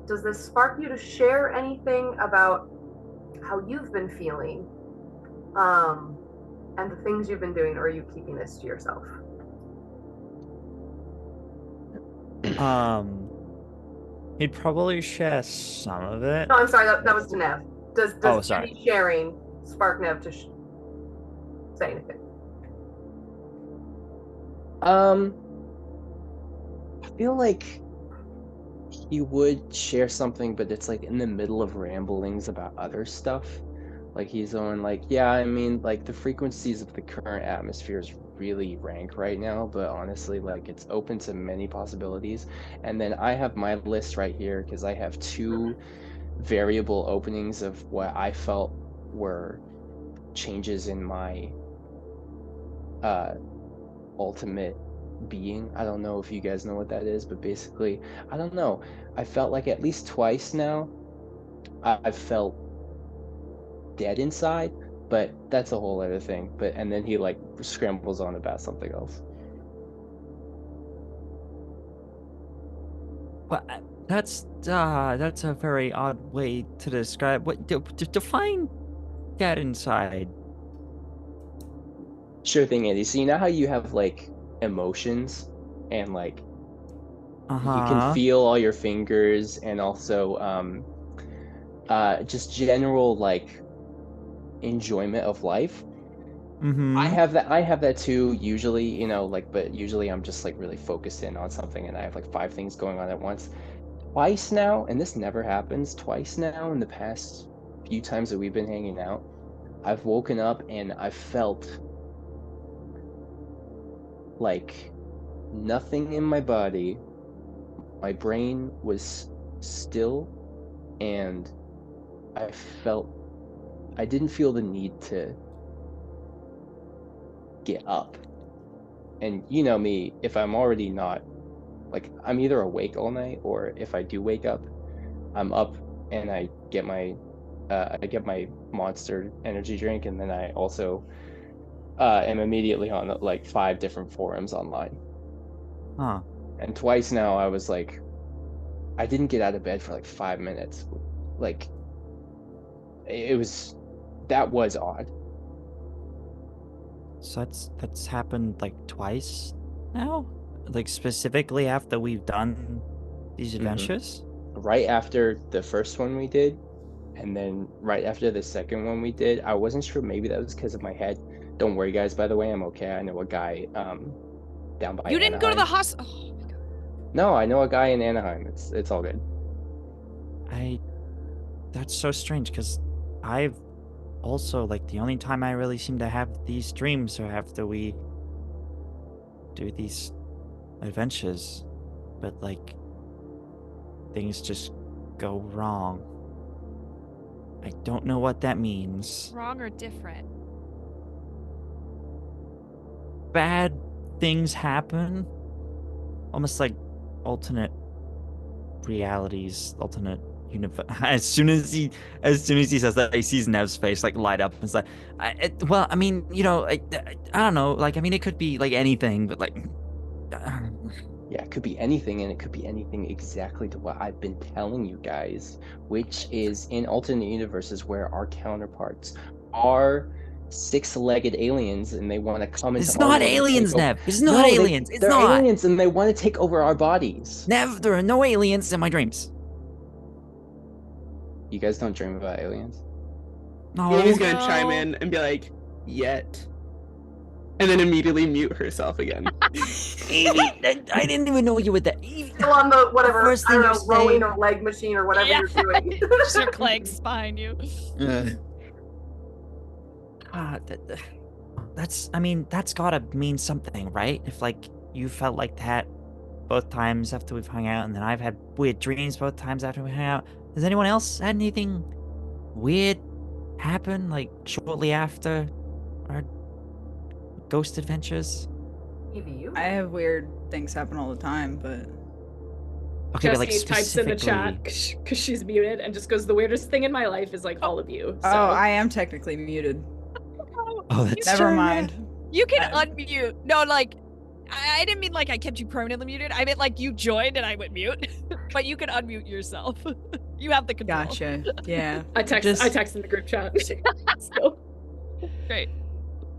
does this spark you to share anything about how you've been feeling and the things you've been doing, or are you keeping this to yourself? He'd probably share some of it. No, I'm sorry, that was to Nev. Does Andy sharing spark Nev to say anything? I feel like he would share something, but it's like in the middle of ramblings about other stuff. Like he's on like, the frequencies of the current atmosphere is really rank right now, but honestly, like it's open to many possibilities. And then I have my list right here because I have 2 variable openings of what I felt were changes in my ultimate being. I don't know if you guys know what that is, but basically, I don't know. I felt like at least twice now I've felt dead inside, but that's a whole other thing. And then he like scrambles on about something else. Well, that's a very odd way to describe what define dead inside. Sure thing, Andy. So you know how you have like emotions and like you can feel all your fingers, and also just general like enjoyment of life. I have that too usually, but usually I'm just like really focused in on something and I have like 5 things going on at once. Twice now, and this never happens, twice now in the past few times that we've been hanging out, I've woken up and I felt like nothing in my body. My brain was still, and I felt I didn't feel the need to get up. And you know me, if I'm already not, like, I'm either awake all night, or if I do wake up, I'm up and I get my Monster energy drink, and then I also am immediately on like 5 different forums online. Huh. And twice now I was like, I didn't get out of bed for like 5 minutes. Like, that was odd. So that's happened like twice now? Like specifically after we've done these adventures? Right after the first one we did, and then right after the second one we did. I wasn't sure, maybe that was because of my head. Don't worry, guys, by the way, I'm okay. I know a guy down by You didn't go to the Anaheim. hospital. Oh my god. No, I know a guy in Anaheim. It's all good. That's so strange, because I've also, like, the only time I really seem to have these dreams are after we do these adventures. But, like, things just go wrong. I don't know what that means. Wrong or different? Bad things happen. Almost like alternate realities, alternate universe. As soon as he says that, he sees Nev's face like light up. It's like, I don't know. Like, I mean, it could be like anything, but like, Yeah, it could be anything, and it could be anything exactly to what I've been telling you guys, which is in alternate universes where our counterparts are 6-legged aliens, and they want to come into. it's our not world and aliens, take over- Nev. It's not aliens. It's they're not aliens, and they want to take over our bodies. Nev. There are no aliens in my dreams. You guys don't dream about aliens? No. Evie's gonna No. chime in and be like, "Yet," and then immediately mute herself again. Evie, I didn't even know you were that. Evie. Still on the whatever, First I don't thing know, you rowing say- or leg machine or whatever Yeah. you're doing. Shook legs behind you. That's gotta mean something, right? If like you felt like that both times after we've hung out, and then I've had weird dreams both times after we hung out. Has anyone else had anything weird happen like shortly after our ghost adventures? Evie, you? I have weird things happen all the time, but Okay, but like Jessie types in the chat specifically. because she's muted and just goes, the weirdest thing in my life is like all of you. So. oh, I am technically muted. Oh, that's Never true, mind. You can Uh, unmute. No, like, I didn't mean like I kept you permanently muted. I meant like you joined and I went mute. But you can unmute yourself. You have the control. Gotcha. Yeah. I text in the group chat. So. Great.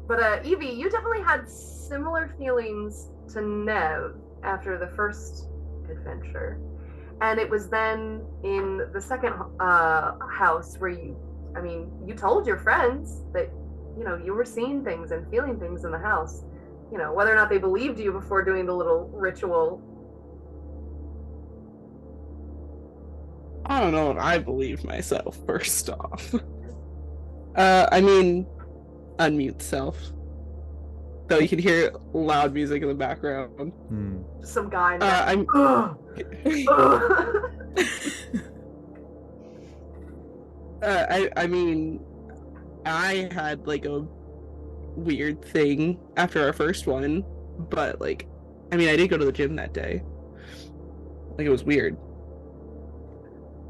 But Evie, you definitely had similar feelings to Nev after the first adventure. And it was then in the second house where you told your friends that, you were seeing things and feeling things in the house. Whether or not they believed you before doing the little ritual. I don't know if I believe myself, first off. Unmute self. Though you can hear loud music in the background. Some guy. I'm. I had like a weird thing after our first one, but like, I did go to the gym that day. Like, it was weird.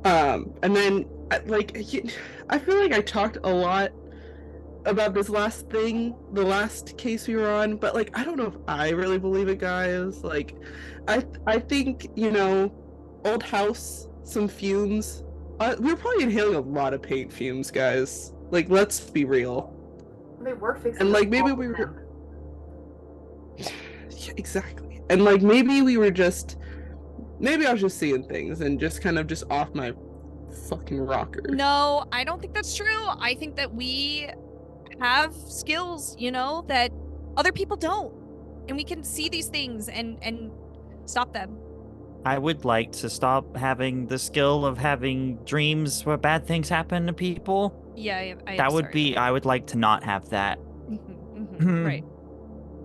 And then I feel like I talked a lot about this last thing, the last case we were on, but like, I don't know if I really believe it, guys. Like, I think, old house, some fumes. We were probably inhaling a lot of paint fumes, guys. Like, let's be real. They were fixing. And like, maybe all we of were. them. Yeah, exactly. And like, maybe we were just. Maybe I was just seeing things and just kind of just off my fucking rocker. No, I don't think that's true. I think that we have skills, that other people don't. And we can see these things and stop them. I would like to stop having the skill of having dreams where bad things happen to people. Yeah, I would like to not have that. Right.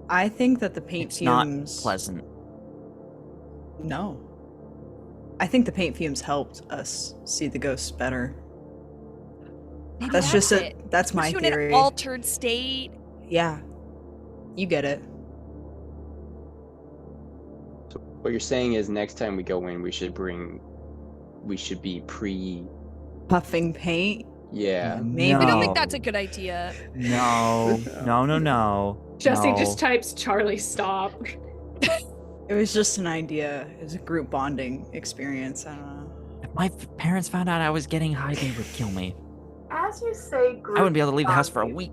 I think that the paint It's fumes. not pleasant. No. I think the paint fumes helped us see the ghosts better. Maybe That's just it. that's my Puts you in theory. an altered state. Yeah. You get it. So what you're saying is next time we go in, we should be Puffing paint. yeah. Maybe. I don't think No. that's a good idea. No. Jesse No. just types Charlie stop. It was just an idea. It was a group bonding experience. I don't know. If my parents found out I was getting high, they would kill me. As you say group I wouldn't be able to leave the house for a bonding- week.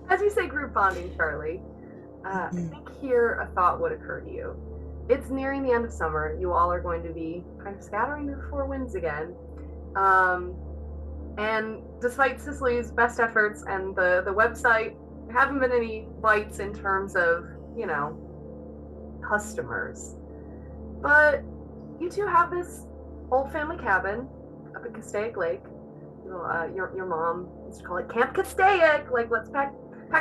As you say group bonding, Charlie, I think here a thought would occur to you. It's nearing the end of summer. You all are going to be kind of scattering to the four winds again. And despite Sicily's best efforts and the website, there haven't been any bites in terms of, customers. But you two have this old family cabin up at Castaic Lake. Your mom used to call it Camp Castaic. Like, let's pack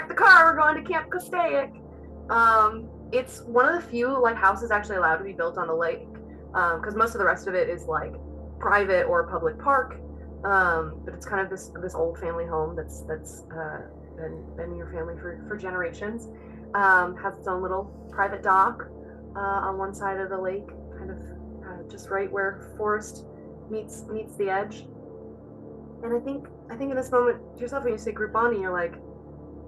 the car. We're going to Camp Castaic. It's one of the few houses actually allowed to be built on the lake, because most of the rest of it is like private or public park. But it's kind of this old family home that's been in your family for generations. Has its own little private dock on one side of the lake, kind of just right where forest meets the edge. And I think in this moment to yourself, when you say group bonding, you're like,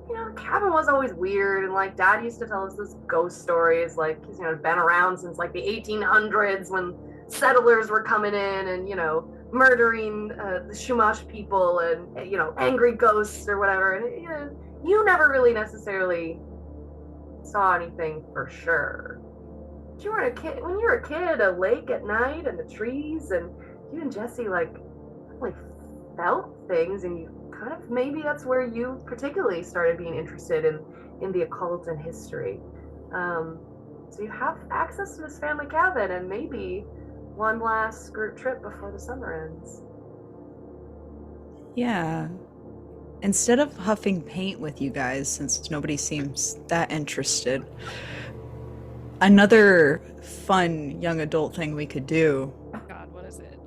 the cabin was always weird, and Dad used to tell us this ghost stories, he's been around since the 1800s when settlers were coming in and murdering the Chumash people and angry ghosts or whatever. And you never really necessarily saw anything for sure. But you were a kid when you were a kid, a lake at night and the trees, and you and Jessie definitely felt things, and you kind of, maybe that's where you particularly started being interested in the occult and history. So you have access to this family cabin and maybe one last group trip before the summer ends. Yeah. Instead of huffing paint with you guys, since nobody seems that interested, another fun young adult thing we could do. Oh God, what is it?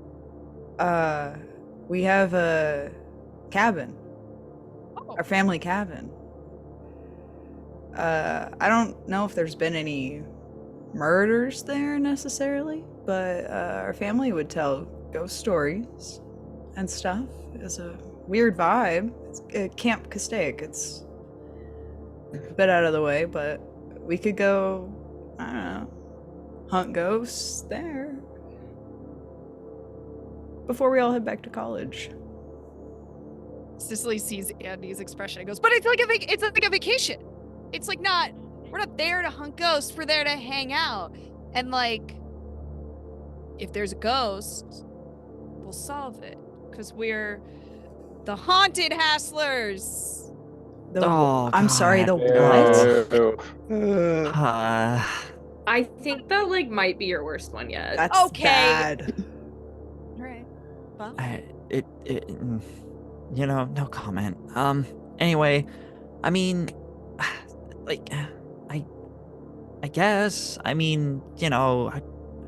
We have a cabin. Oh. Our family cabin. I don't know if there's been any murders there necessarily, but our family would tell ghost stories and stuff. It's a weird vibe. It's Camp Castaic. It's a bit out of the way, but we could go, I don't know, hunt ghosts there before we all head back to college. Sicily sees Andy's expression and goes, but it's like a vacation. It's we're not there to hunt ghosts. We're there to hang out. And if there's a ghost, we'll solve it. Because we're the haunted Hasslers. I'm sorry, the what? I think that might be your worst one yet. That's Okay. bad. All right. Well, No comment. Anyway, I mean, I guess, it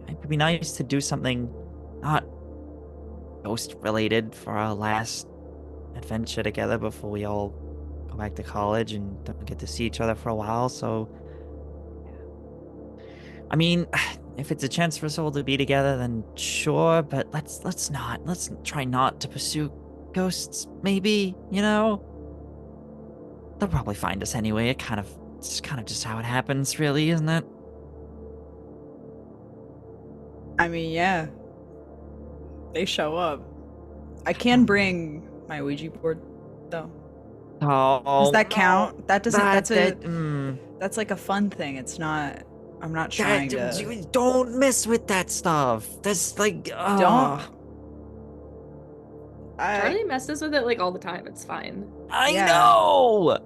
would be nice to do something not ghost related for our last adventure together before we all go back to college and don't get to see each other for a while. So, if it's a chance for us all to be together, then sure, but let's try not to pursue ghosts, maybe, They'll probably find us anyway. It's kind of just how it happens, really, isn't it? Yeah. They show up. I can bring my Ouija board, though. Oh, Does that count? That doesn't. That's a fun thing. It's not. I'm not trying to. Don't mess with that stuff. That's Don't. Charlie messes with it all the time. It's fine. I Yeah. know.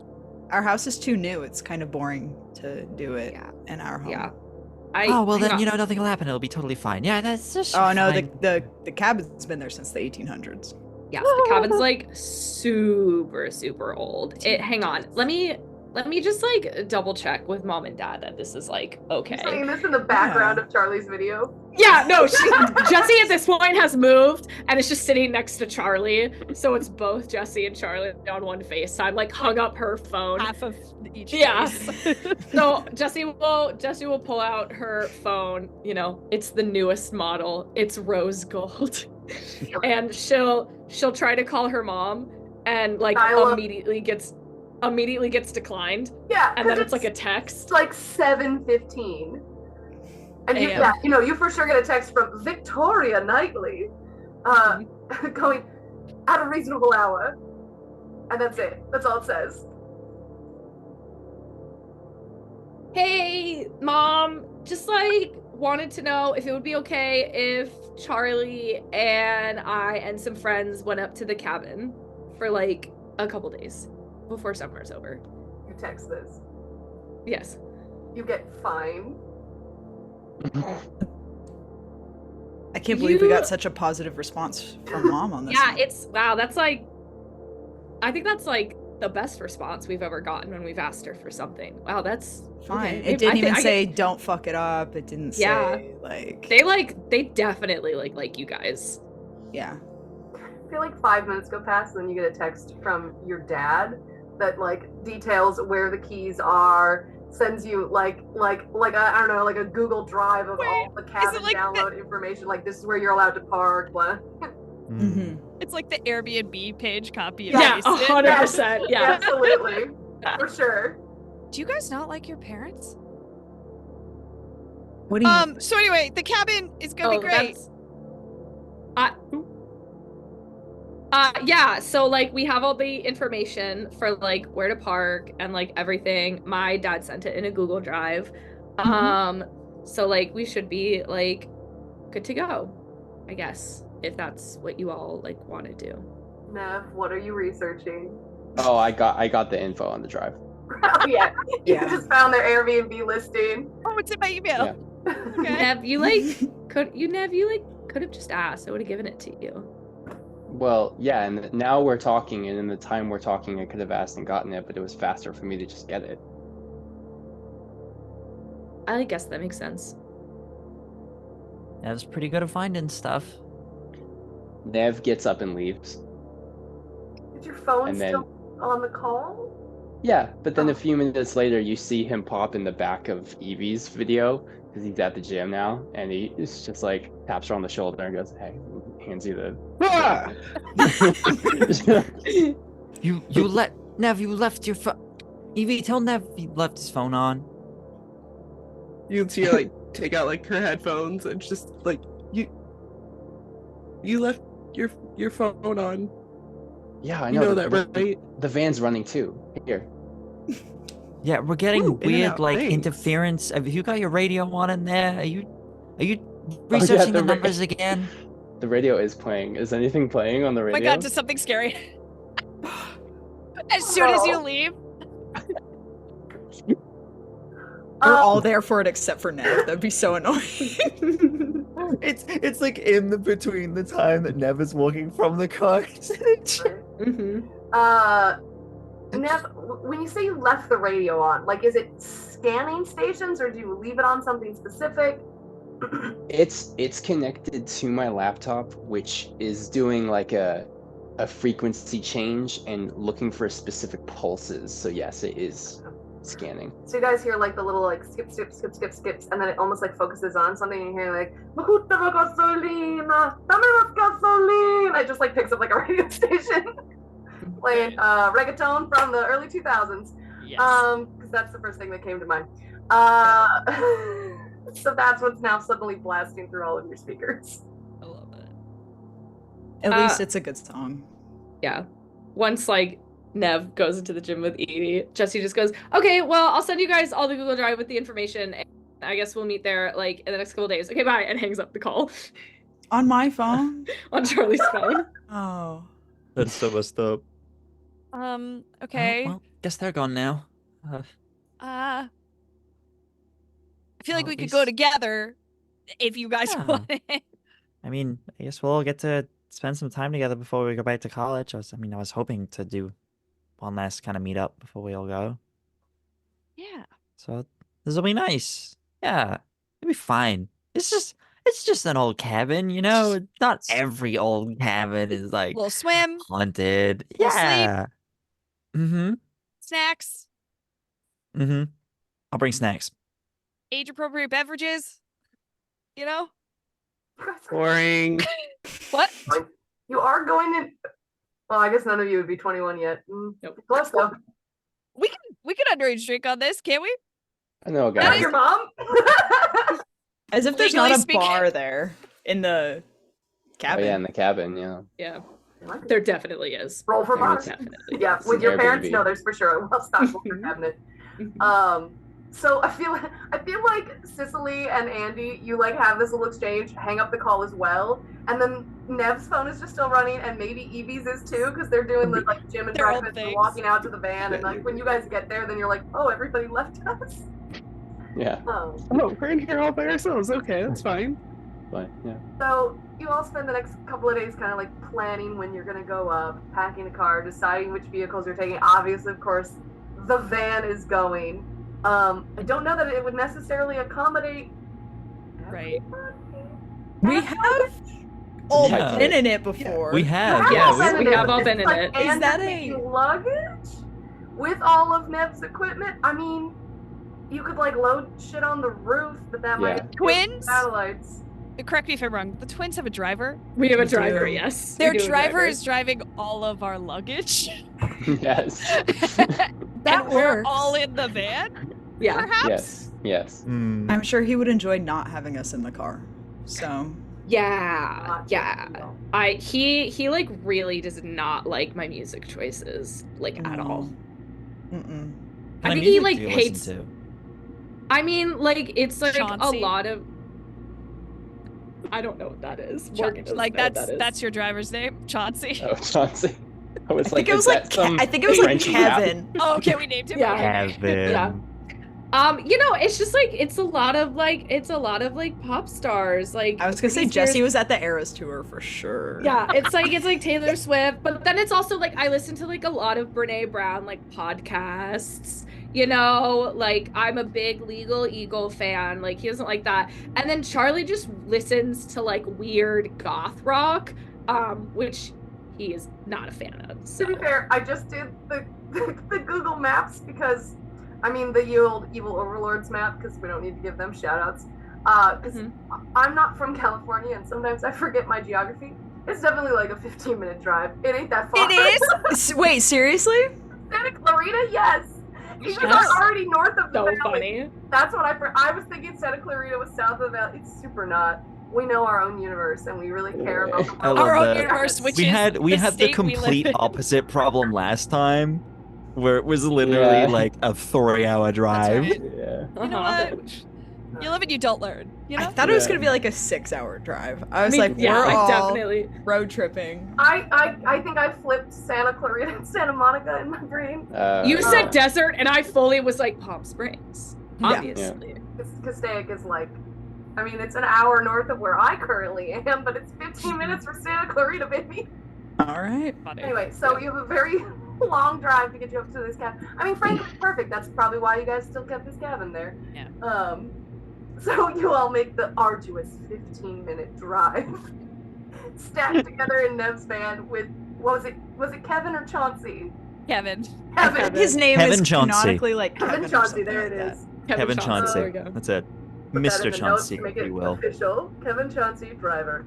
Our house is too new. It's kind of boring to do it in our home. Yeah. Nothing will happen. It'll be totally fine. Yeah, that's just. Oh no, fine. the cabin's been there since the 1800s. Yeah, the cabin's super, super old. Hang on. Let me just double check with Mom and Dad that this is okay. Saying this in the background of Charlie's video. Yeah, no, Jessie at this point has moved and it's just sitting next to Charlie. So it's both Jessie and Charlie on one FaceTime, like hung up her phone. Half of each Yeah. face. So Jessie will pull out her phone, you know, it's the newest model. It's rose gold. And she'll try to call her mom and like immediately gets declined. Yeah. And then it's like a text. It's like 7:15. And you for sure get a text from Victoria Knightley, going at a reasonable hour, and that's it. That's all it says. Hey, Mom, just like wanted to know if it would be okay if Charlie and I and some friends went up to the cabin for like a couple days before summer's over. You text this. Yes. You get fined. I can't believe we got such a positive response from Mom on this. Yeah, that's like, I think that's like the best response we've ever gotten when we've asked her for something. Wow, that's fine. Okay. It didn't even say don't fuck it up. It didn't say like they definitely like you guys. Yeah. I feel like 5 minutes go past, and then you get a text from your dad that like details where the keys are. Sends you like I don't know, like a Google Drive of all the cabin download information. Like this is where you're allowed to park. Blah. Mm-hmm. It's like the Airbnb page copy. Yeah, 100%. Yeah, absolutely, for sure. Do you guys not like your parents? What do you? So anyway, the cabin is gonna be great. Yeah, so like we have all the information for like where to park and like everything. My dad sent it in a Google Drive. So like we should be like good to go, I guess, if that's what you all like want to do. Nev, what are you researching? Oh, I got the info on the drive. Oh yeah. You just found their Airbnb listing. Oh, it's in my email. Yeah. Okay. Nev, you could have just asked. I would have given it to you. Well, yeah, and now we're talking, and in the time we're talking, I could have asked and gotten it, but it was faster for me to just get it. I guess that makes sense. Nev's pretty good at finding stuff. Nev gets up and leaves. Is your phone And then- still on the call? Yeah, but then a few minutes later, you see him pop in the back of Evie's video, because he's at the gym now, and he is just like, taps her on the shoulder and goes, hey, hands you the... You Nev, you left your phone. Evie, tell Nev he left his phone on. You can see her like take out like her headphones and just like you left your phone on. Yeah, I You know. know that, right? The van's running too. Here. Yeah, we're getting Ooh, in and weird out, like thanks. interference. Have you got your radio on in there? Are you researching the numbers again? The radio is playing. Is anything playing on the Oh radio? my god, just something scary. As soon as you leave. We're all there for it except for Nev. That'd be so annoying. It's like in the between the time that Nev is walking from the car. Nev, when you say you left the radio on, like, is it scanning stations, or do you leave it on something specific? It's connected to my laptop, which is doing like a frequency change and looking for specific pulses. So yes, it is scanning. So you guys hear like the little like skip, skip, skip, skip, skips, and then it almost like focuses on something, and you hear like "Makuta gasolina, dame más gasolina." It just like picks up like a radio station playing reggaeton from the early 2000s. Yes. Because that's the first thing that came to mind. So that's what's now suddenly blasting through all of your speakers. I love it. At least it's a good song. Yeah. Once like Nev goes into the gym with Evie, Jessie just goes, okay, well, I'll send you guys all the Google Drive with the information, and I guess we'll meet there like in the next couple days. Okay, bye, and hangs up the call. On my phone? On Charlie's phone. Oh. That's so messed up. Okay. Well, guess they're gone now. I feel like Well, we at could go least- together if you guys Yeah. want it. I mean, I guess we'll all get to spend some time together before we go back to college. I was hoping to do one last kind of meet up before we all go. Yeah. So this will be nice. Yeah, it'll be fine. It's It's just an old cabin, you know. Not every old cabin is like Little swim, haunted. Little sleep. Yeah. Mm-hmm. snacks, Mm-hmm. I'll bring snacks. age appropriate beverages. You know? Boring. What? You are going to. Well, I guess none of you would be 21 yet. Nope. Close though. We can underage drink on this, can't we? I know, That Not is- guys. your mom. As if there's Legally not a speaking- bar there in the Oh cabin. yeah, in the cabin. Yeah. Yeah, there definitely is. Roll for There bars. Definitely. Yeah, It's with an your parents, Airbnb. no, there's for sure a well-stocked liquor cabinet. So I feel like Sicily and Andy, you like have this little exchange, hang up the call as well, and then Nev's phone is just still running, and maybe Evie's is too, because they're doing the like gym and Their own breakfast and things. walking out to the van, and like when you guys get there, then you're like, oh, everybody left us. Yeah. Oh. Oh, we're in here all by ourselves. Okay, that's fine. Fine. Yeah. So you all spend the next couple of days kind of like planning when you're gonna go up, packing the car, deciding which vehicles you're taking. Obviously, of course, the van is going. I don't know that it would necessarily accommodate. Right. We have all Yeah. been in it before. We have. You Yeah. all been we in it, have but all this been is in like it. Is and that taking luggage with all of Nev's equipment? I mean, you could like load shit on the roof, but that Yeah. might Twins? satellites. Correct me if I'm wrong. The twins have a driver. We have a We do. driver, yes. We Their do have a driver is driving all of our luggage. Yes. That and we're works. all in the van, Yeah. perhaps? Yes. Yes. Mm. I'm sure he would enjoy not having us in the car. So Yeah. Not Yeah. just, you know. He like really does not like my music choices, like at all. Mm-mm. I What think music he like do you hates. listen to? I mean, like it's like Chauncey. a lot of. I don't know what that is. Morgan doesn't Like know what that's that is. that's your driver's name, Chauncey. Oh, Chauncey. I was I think it is was that like some I think it was like French rap? Kevin. Oh, okay, we named him. Yeah. Okay. Kevin. Yeah. You know, it's just like it's a lot of like pop stars. Like I was gonna say Britney Jessie Spears- was at the Eras tour for sure. Yeah, it's like Taylor Swift, but then it's also like I listen to like a lot of Brene Brown like podcasts. You know, like I'm a big Legal Eagle fan. Like he doesn't like that. And then Charlie just listens to like weird goth rock, which he is not a fan of. So. To be fair, I just did the Google Maps because, I mean, the evil overlords map because we don't need to give them shout outs. Because I'm not from California and sometimes I forget my geography. It's definitely like a 15-minute drive. It ain't that far. It is? Wait, seriously? Santa Clarita, yes. You guys Yes. are already north of the So valley. funny. That's what I was thinking. Santa Clarita was south of the valley. It's super not. We know our own universe and we really care about the I love Our own that. universe, which We is had the the state we live complete in. opposite problem last time, where it was literally Yeah. like a 3-hour drive. right. Yeah. You know what? You live and you don't learn. You know? I thought it was Yeah. gonna be like a 6-hour drive. I was I mean, like, yeah, we're like, all definitely. road tripping. I think I flipped Santa Clarita and Santa Monica in my brain. You Uh, said desert, and I fully was like Palm Springs. Yeah. Obviously. Castaic is like, I mean, it's an hour north of where I currently am, but it's 15 minutes for Santa Clarita, baby. All right. Funny. Anyway, so you have a very long drive to get you up to this cabin. I mean, frankly, perfect. That's probably why you guys still kept this cabin there. Yeah. So you all make the arduous 15-minute drive, stacked together in Nev's van with, what was it? Was it Kevin or Chauncey? Kevin. Kevin. His name Kevin is Chauncey. canonically like Kevin Kevin or Chauncey. something There it like is. Kevin There Chauncey. we go. That's it. Put that in Mr. the notes Chauncey, to make if it you will. official. Kevin Chauncey, driver.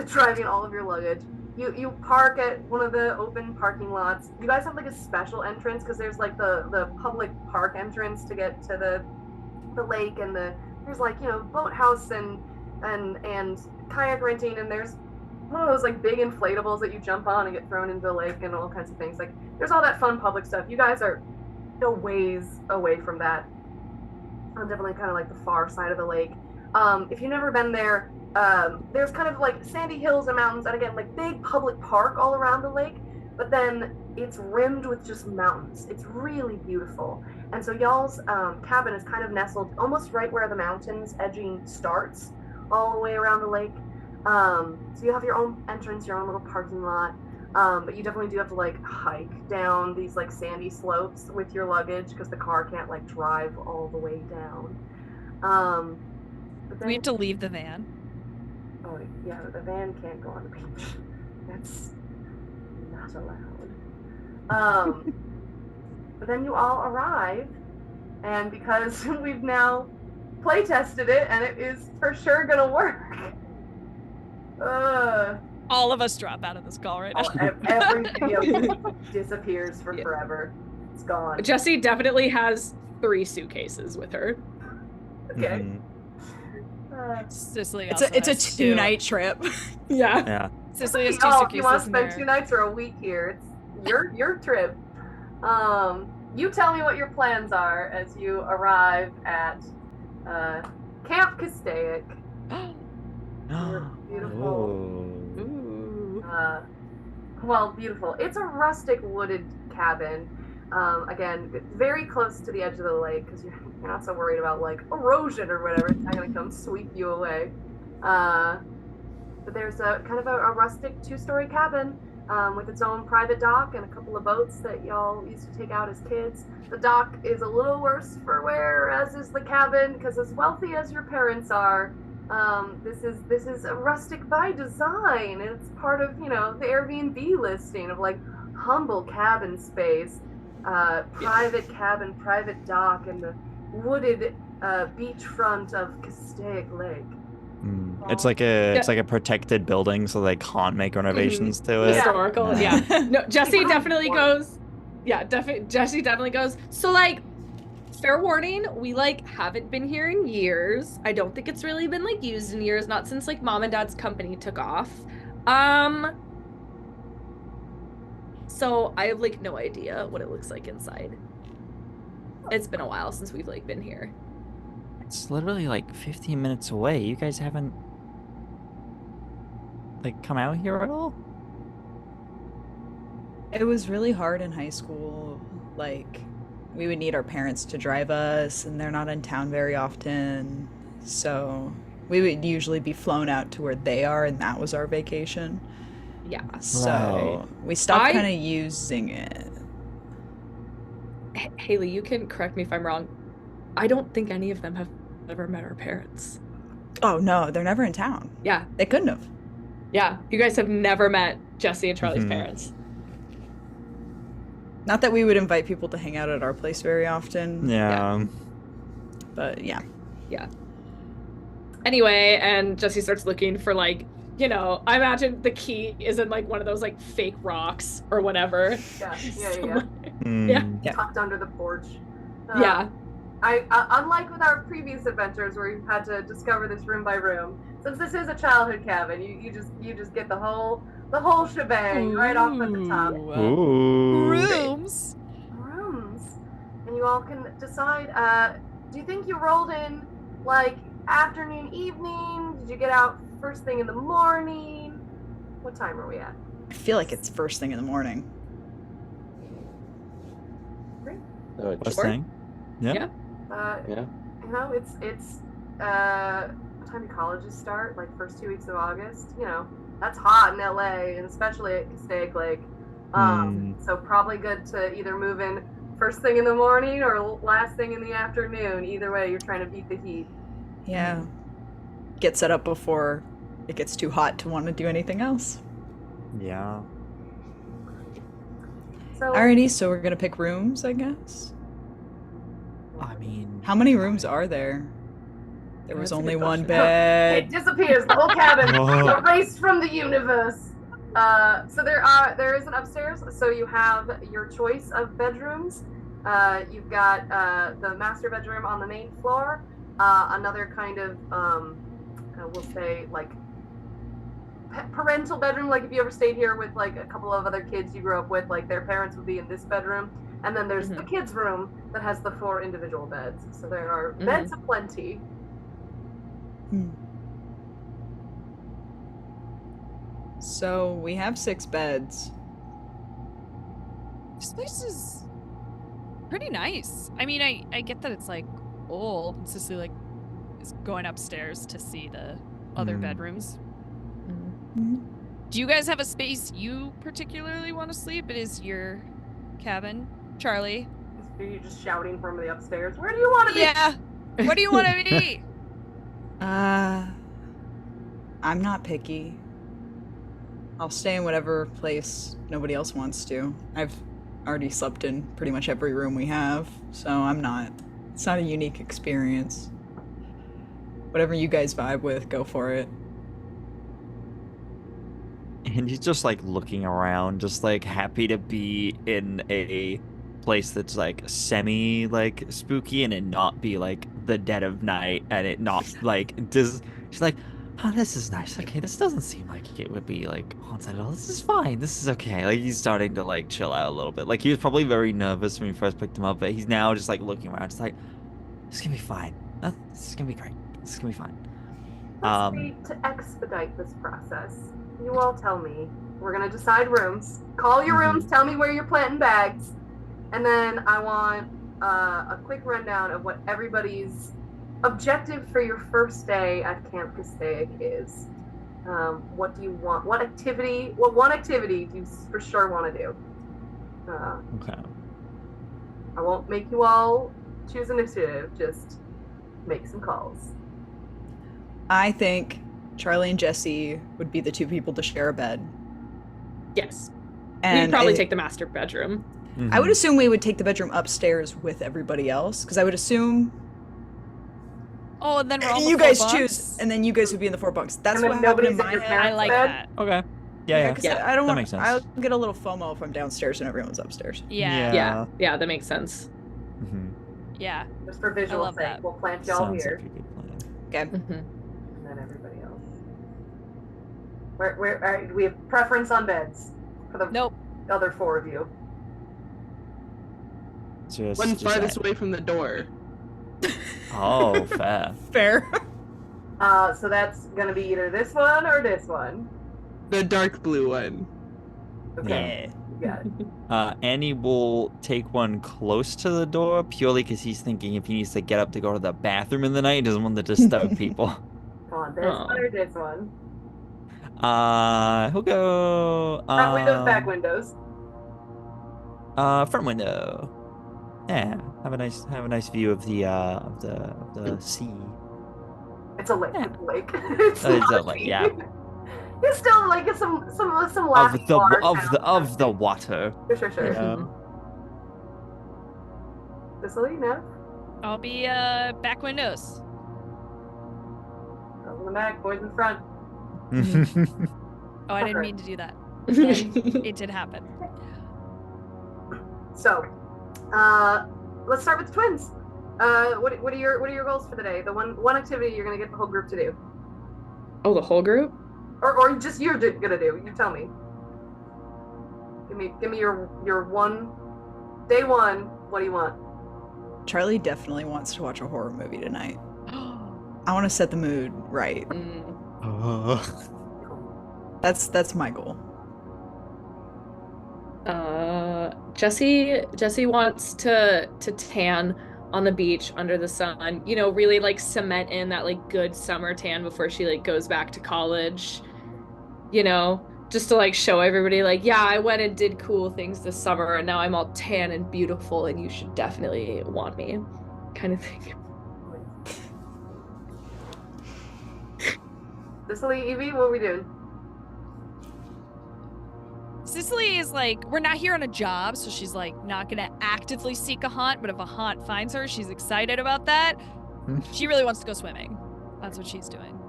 Driving all of your luggage. You park at one of the open parking lots. You guys have like a special entrance because there's like the public park entrance to get to the lake and there's like, you know, boathouse and kayak renting, and there's one of those like big inflatables that you jump on and get thrown into the lake and all kinds of things. Like there's all that fun public stuff. You guys are a ways away from that. I'm definitely kind of like the far side of the lake. If you've never been there, there's kind of like sandy hills and mountains, and again, like big public park all around the lake, but then it's rimmed with just mountains. It's really beautiful. And so y'all's cabin is kind of nestled almost right where the mountains edging starts, all the way around the lake. So you have your own entrance, your own little parking lot. But you definitely do have to like hike down these like sandy slopes with your luggage because the car can't like drive all the way down. But Do we have to leave the van? Oh, yeah, the van can't go on the beach. That's not allowed. But then you all arrive, and because we've now play tested it, and it is for sure gonna work. All of us drop out of this call right now. Every video disappears for forever. It's gone. Jessie definitely has 3 suitcases with her. Okay. Sicily It's also a has 2-night trip. Yeah. Yeah. Sicily has 2 Oh, if you want to suitcases in spend there. 2 nights or a week here, it's your trip. You tell me what your plans are as you arrive at Camp Castaic. Your beautiful. Ooh. Well, beautiful. It's a rustic wooded cabin. Again, very close to the edge of the lake because you're not so worried about like erosion or whatever. It's not gonna come sweep you away. But there's a kind of a rustic 2-story cabin with its own private dock and a couple of boats that y'all used to take out as kids. The dock is a little worse for wear, as is the cabin, because as wealthy as your parents are, this is a rustic by design. It's part of, you know, the Airbnb listing of like humble cabin space, private cabin, private dock, and the wooded beachfront of Castaic Lake. It's like a protected building, so they can't make renovations to it. Historical, yeah. No, Jessie definitely goes. Yeah, Jessie definitely goes. So like, fair warning, we like haven't been here in years. I don't think it's really been like used in years, not since like mom and dad's company took off. So I have like no idea what it looks like inside. It's been a while since we've like been here. It's literally like 15 minutes away. You guys haven't like come out here at all? It was really hard in high school. Like, we would need our parents to drive us, and they're not in town very often. So we would usually be flown out to where they are, and that was our vacation. Yeah. So we stopped kind of using it. Hailie, you can correct me if I'm wrong. I don't think any of them have ever met our parents. Oh, no, they're never in town. Yeah. They couldn't have. Yeah. You guys have never met Jessie and Charlie's parents. Not that we would invite people to hang out at our place very often. Yeah. But yeah. Yeah. Anyway, and Jessie starts looking for like, you know, I imagine the key is in like one of those like fake rocks or whatever. Yeah. Tucked under the porch. Yeah. I unlike with our previous adventures where you had to discover this room by room, since this is a childhood cabin, you just get the whole shebang right off at the top. Ooh. Rooms. And you all can decide, do you think you rolled in like afternoon, evening? Did you get out first thing in the morning? What time are we at? I feel like it's first thing in the morning. Great. First thing? Yeah. You know, it's what time do colleges start? Like first 2 weeks of August. You know, that's hot in LA, and especially at Castaic Lake. So probably good to either move in first thing in the morning or last thing in the afternoon. Either way, you're trying to beat the heat. Yeah. Get set up before it gets too hot to want to do anything else. Yeah. So, Alrighty, so we're gonna pick rooms, I guess. I mean, How many rooms are there? There was That's a only good one question. bed. It disappears. The whole cabin Whoa. erased from the universe. So there is an upstairs. So you have your choice of bedrooms. You've got the master bedroom on the main floor. Another kind of we'll say like parental bedroom. Like if you ever stayed here with like a couple of other kids you grew up with, like their parents would be in this bedroom. And then there's the kids' room that has the 4 individual beds. So there are beds aplenty. So we have 6 beds. This place is pretty nice. I mean, I get that it's like old. And Sicily like is going upstairs to see the other bedrooms. Do you guys have a space you particularly want to sleep? It is your cabin, Charlie. Are you just shouting from the upstairs? Where do you want to be? Yeah. Where do you want to be? I'm not picky. I'll stay in whatever place nobody else wants to. I've already slept in pretty much every room we have, so it's not a unique experience. Whatever you guys vibe with, go for it. And he's just like looking around, just like happy to be in a place that's like semi like spooky and it not be like the dead of night and it not like she's like, oh, this is nice. Okay, this doesn't seem like it would be like haunted at all. This is fine. This is okay. Like he's starting to like chill out a little bit. Like he was probably very nervous when we first picked him up, but he's now just like looking around, just like, this is gonna be fine. This is gonna be great. This is gonna be fine. Let's see, to expedite this process, you all tell me. We're gonna decide rooms. Call your rooms. Tell me where you're planting bags, and then I want a quick rundown of what everybody's objective for your first day at Camp Castaic is. What do you want? What one activity do you for sure want to do? Okay. I won't make you all choose initiative. Just make some calls. I think Charlie and Jessie would be the two people to share a bed. Yes. And We'd probably take the master bedroom. I would assume we would take the bedroom upstairs with everybody else, because I would assume. Oh, and then we're all You guys choose, and then you guys would be in the 4 bunks. That's what happened in my head. I like that. Okay. Yeah. 'Cause I don't that want. makes sense. I'll get a little FOMO if I'm downstairs and everyone's upstairs. Yeah. Yeah, that makes sense. Yeah. Just for visual love sake, that. we'll plant y'all Sounds here, like a good plan. Okay. and then everybody else. Where do we have preference on beds for the Nope. other 4 of you? One farthest away from the door. Oh, fair. Fair. So that's gonna be either this one or this one. The dark blue one. Okay. Yeah. You got it. Annie will take one close to the door purely because he's thinking if he needs to get up to go to the bathroom in the night, he doesn't want to disturb people. Come on, this one or this one? He'll go. Front windows, back windows. Front window. Yeah, have a nice view of the sea. It's a lake. Yeah. It's a lake. It's a lake, yeah. It's still like some Of laughing water of the water. Sure. Yeah. Sicily, no? I'll be back windows. Girls in the back, boys in front. Oh, I didn't mean to do that. It did happen. So, let's start with the twins. What are your goals for the day? The one activity you're gonna get the whole group to do, Oh, the whole group? or just you're gonna do. You tell me. Give me your one day one. What do you want? Charlie definitely wants to watch a horror movie tonight. I want to set the mood right. That's my goal. Jessie wants to tan on the beach under the sun, really like cement in that like good summer tan before she like goes back to college, just to like show everybody like, yeah, I went and did cool things this summer and now I'm all tan and beautiful and you should definitely want me, kind of thing. Sicily, Evie, what are we doing? Sicily is like, we're not here on a job, so she's like not gonna actively seek a haunt, but if a haunt finds her, she's excited about that. She really wants to go swimming. That's what she's doing.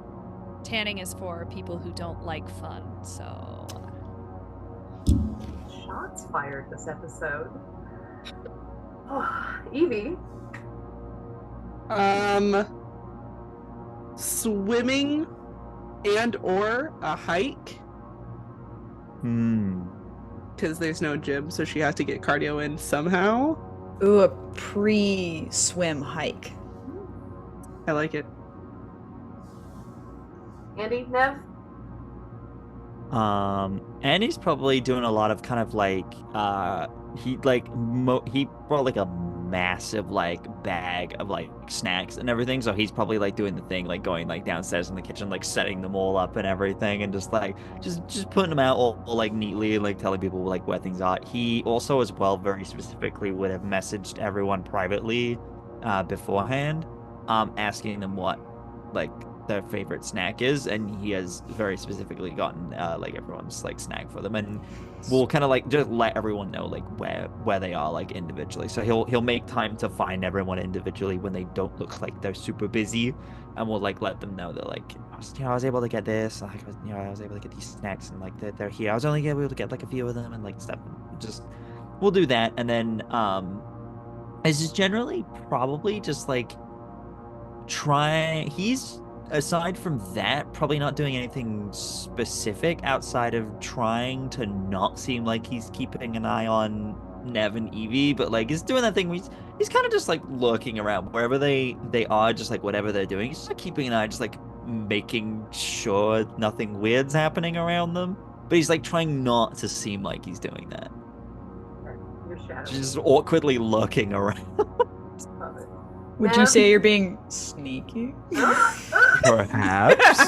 Tanning is for people who don't like fun, so. Shots fired this episode. Evie. Swimming and or a hike. Because there's no gym, so she has to get cardio in somehow. Ooh, a pre-swim hike. I like it. Andy, Nev? Andy's probably doing a lot of kind of like he brought like a massive like bag of like snacks and everything, so he's probably like doing the thing like going like downstairs in the kitchen like setting them all up and everything and just putting them out all like neatly and like telling people like where things are. He also as well very specifically would have messaged everyone privately beforehand asking them what like their favorite snack is, and he has very specifically gotten like everyone's like snack for them, and we'll kind of like just let everyone know like where they are like individually. So he'll make time to find everyone individually when they don't look like they're super busy, and we'll like let them know that like I was able to get this, like I was able to get these snacks, and like they're here. I was only able to get like a few of them and like stuff. Just we'll do that, and then this is generally probably just like he's aside from that probably not doing anything specific outside of trying to not seem like he's keeping an eye on Nev and Evie, but like he's doing that thing where he's kind of just like lurking around wherever they are, just like whatever they're doing, he's just like keeping an eye, just like making sure nothing weird's happening around them, but he's like trying not to seem like he's doing that. Just awkwardly lurking around. Would you say you're being sneaky? Perhaps.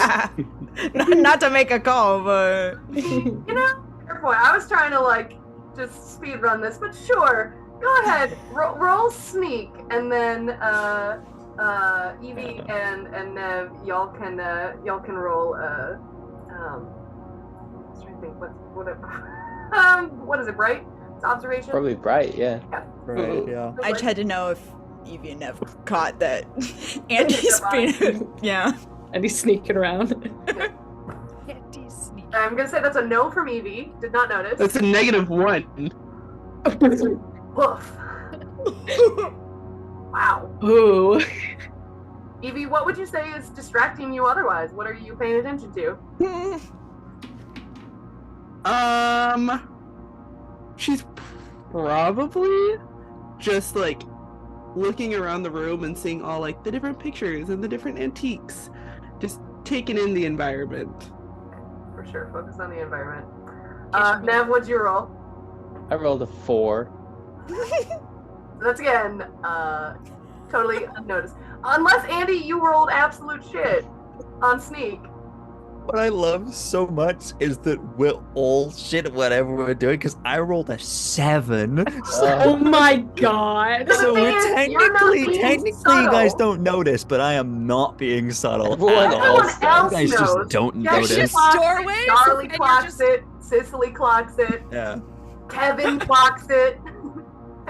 Not to make a call, but You know, fair point. I was trying to like just speed run this, but sure. Go ahead. Roll sneak, and then Evie and Nev, y'all can roll. I was trying to think what is it? Bright? It's observation. Probably bright, yeah. Right, yeah. I just had to know if Evie and Nev caught that Andy's being, yeah. And he's sneaking around. Andy's sneaky. I'm gonna say that's a no from Evie. Did not notice. That's a -1. Woof. Wow. Ooh. Evie, what would you say is distracting you otherwise? What are you paying attention to? She's probably just like looking around the room and seeing all like the different pictures and the different antiques, just taking in the environment. For sure, focus on the environment. Nev, what'd you roll? I rolled a 4. That's again, totally unnoticed. Unless, Andy, you rolled absolute shit on sneak. What I love so much is that we're all shit at whatever we're doing, because I rolled a 7. Oh my god. So thing is, you're not being technically, you subtle. guys don't notice, but I am not being subtle. Everyone at all. else Everyone else You guys knows. just don't Jessie notice. clocks it, Doorways, Charlie and you're clocks just- it. Sicily clocks it. Yeah. Kevin clocks it.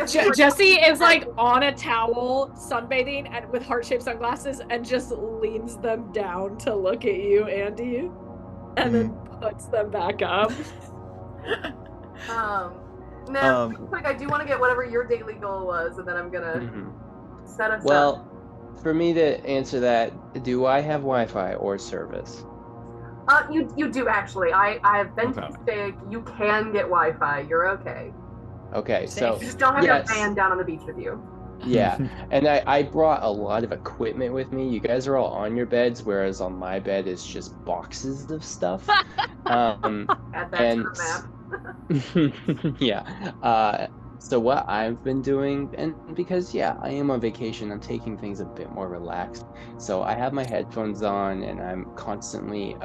Jesse is like on a towel, sunbathing, and with heart-shaped sunglasses, and just leans them down to look at you, Andy, and then puts them back up. Now, real quick, I do want to get whatever your daily goal was, and then I'm gonna set us up. Well, for me to answer that, do I have Wi-Fi or service? You do actually. I have been to Castaic. You can get Wi-Fi. You're okay. Okay, so You just don't have your van down on the beach with you. yeah, and I brought a lot of equipment with me. You guys are all on your beds, whereas on my bed is just boxes of stuff. Add that and to the map. yeah. So what I've been doing, and because I am on vacation, I'm taking things a bit more relaxed. So I have my headphones on, and I'm constantly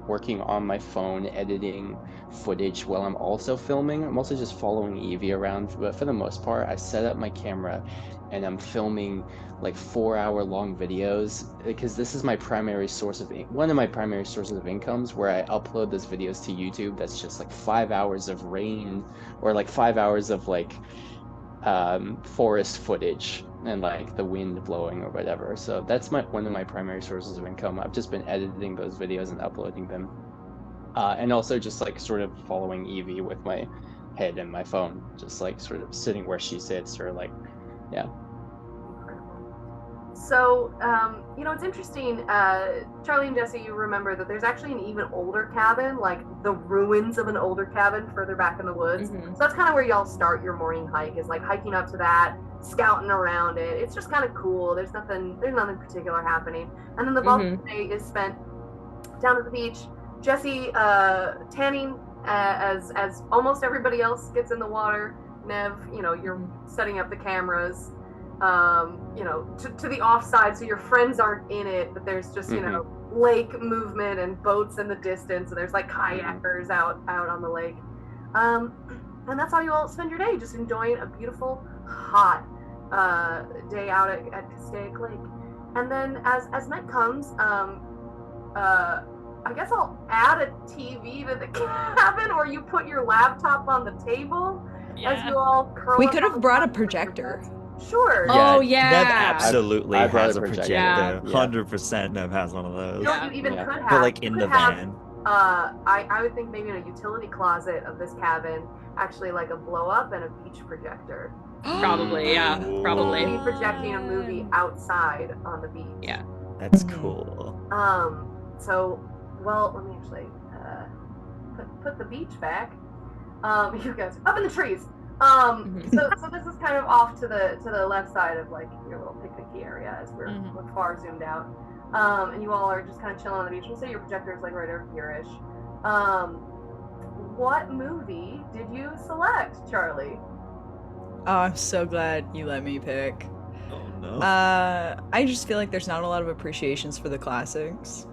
working on my phone, editing footage while I'm also filming. I'm also just following Evie around, but for the most part, I set up my camera and I'm filming like 4-hour-long videos, because this is my primary source of one of my primary sources of incomes, where I upload those videos to YouTube. That's just like 5 hours of rain, or like 5 hours of like forest footage and like the wind blowing or whatever. So that's one of my primary sources of income. I've just been editing those videos and uploading them, and also just like sort of following Evie with my head and my phone, just like sort of sitting where she sits, or like So, it's interesting. Charlie and Jessie, you remember that there's actually an even older cabin, like the ruins of an older cabin further back in the woods. So that's kind of where y'all start your morning hike, is like hiking up to that, scouting around it. It's just kind of cool. There's nothing particular happening. And then the bulk of the day is spent down at the beach. Jessie tanning as almost everybody else gets in the water. Nev, you're setting up the cameras. To the offside, so your friends aren't in it, but there's just lake movement and boats in the distance, and there's like kayakers out on the lake, and that's how you all spend your day, just enjoying a beautiful hot day out at Castaic Lake. And then as night comes, I guess I'll add a TV to the cabin, or you put your laptop on the table as you all curl. We up could on have the brought a couch. projector. Sure. Oh, yeah. Nev absolutely I brought has a a projector. projector. Yeah. 100% Nev has one of those. You know what you even Yeah. could have? But like You in could the have, van. I would think maybe in a utility closet of this cabin, actually like a blow up and a beach projector. Probably, yeah. Probably. Be projecting a movie outside on the beach. Yeah. That's cool. So, well, let me actually put the beach back. You guys up in the trees. So this is kind of off to the left side of like your little picnicky area as we're far zoomed out. And you all are just kind of chilling on the beach. We'll say your projector is like right over here-ish. What movie did you select, Charlie? Oh, I'm so glad you let me pick. Oh no. I just feel like there's not a lot of appreciations for the classics.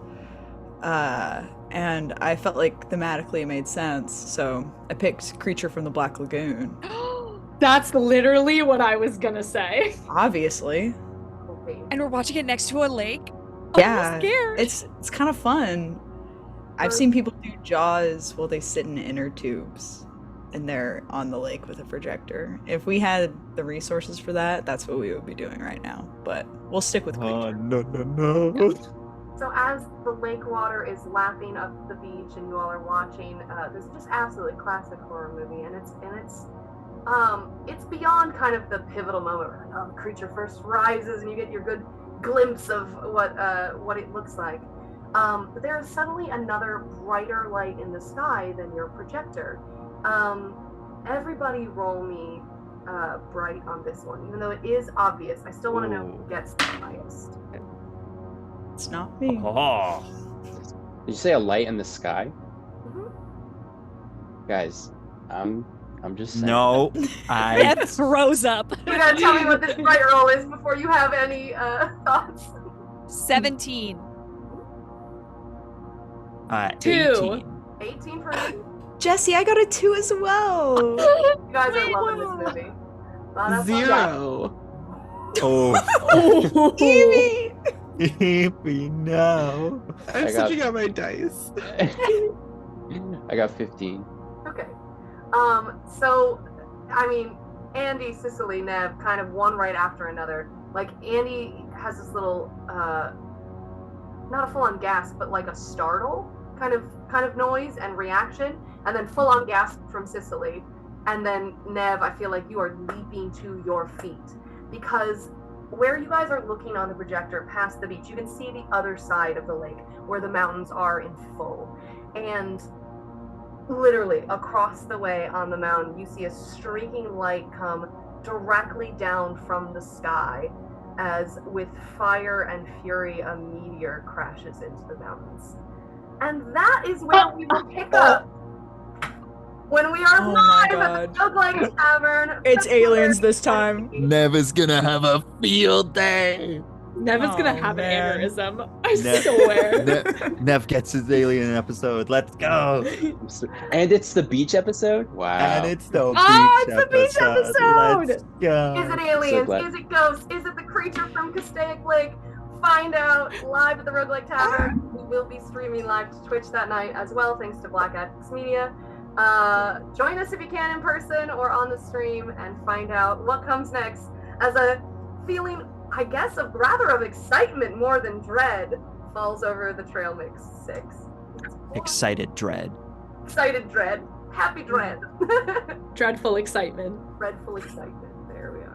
And I felt like thematically it made sense, so I picked Creature from the Black Lagoon. That's literally what I was gonna say. Obviously. Okay. And we're watching it next to a lake. Yeah, I'm scared. it's kind of fun. I've seen people do Jaws while they sit in inner tubes and they're on the lake with a projector. If we had the resources for that, that's what we would be doing right now. But we'll stick with Creature. Oh no. So as the lake water is lapping up the beach and you all are watching, this is just absolutely classic horror movie, and it's beyond kind of the pivotal moment where the creature first rises and you get your good glimpse of what it looks like. But there is suddenly another brighter light in the sky than your projector. Everybody roll me bright on this one, even though it is obvious. I still want to know who gets the highest. It's not me. Oh. Did you say a light in the sky? Mm-hmm. Guys, I'm just saying. No. Beth throws up. You gotta tell me what this bright roll is before you have any thoughts. 17. 2. 18 for me. Jessie, I got a 2 as well. You guys are loving this movie. Lot of fun. 0. Oh. Evie! Evie, no. I'm I got- switching out my dice. I got 15. Okay. So, I mean, Andy, Sicily, Nev, kind of one right after another. Like, Andy has this little, not a full-on gasp, but like a startle kind of noise and reaction, and then full-on gasp from Sicily. And then, Nev, I feel like you are leaping to your feet. Because where you guys are looking on the projector past the beach, you can see the other side of the lake where the mountains are in full. And literally across the way on the mountain, you see a streaking light come directly down from the sky as with fire and fury, a meteor crashes into the mountains. And that is where we will pick up when we are Oh my live at the God. Roguelike Tavern. It's aliens this time. Never's gonna have a field day. Nevin's gonna Oh, have man. an aneurysm. I Nev- swear. Nev gets his alien episode. Let's go. And it's the beach episode? Wow. And it's the beach it's the beach episode. Let's go. Is it aliens? glad- Is it ghosts? Is it the creature from Castaic Lake? Find out live at the Roguelike Tavern. We will be streaming live to Twitch that night as well, thanks to Black Axe Media. Join us if you can in person or on the stream and find out what comes next as a feeling, I guess, of excitement more than dread falls over the Trailmix Six. Excited dread. Excited dread. Happy dread. Dreadful excitement. Dreadful excitement. There we are.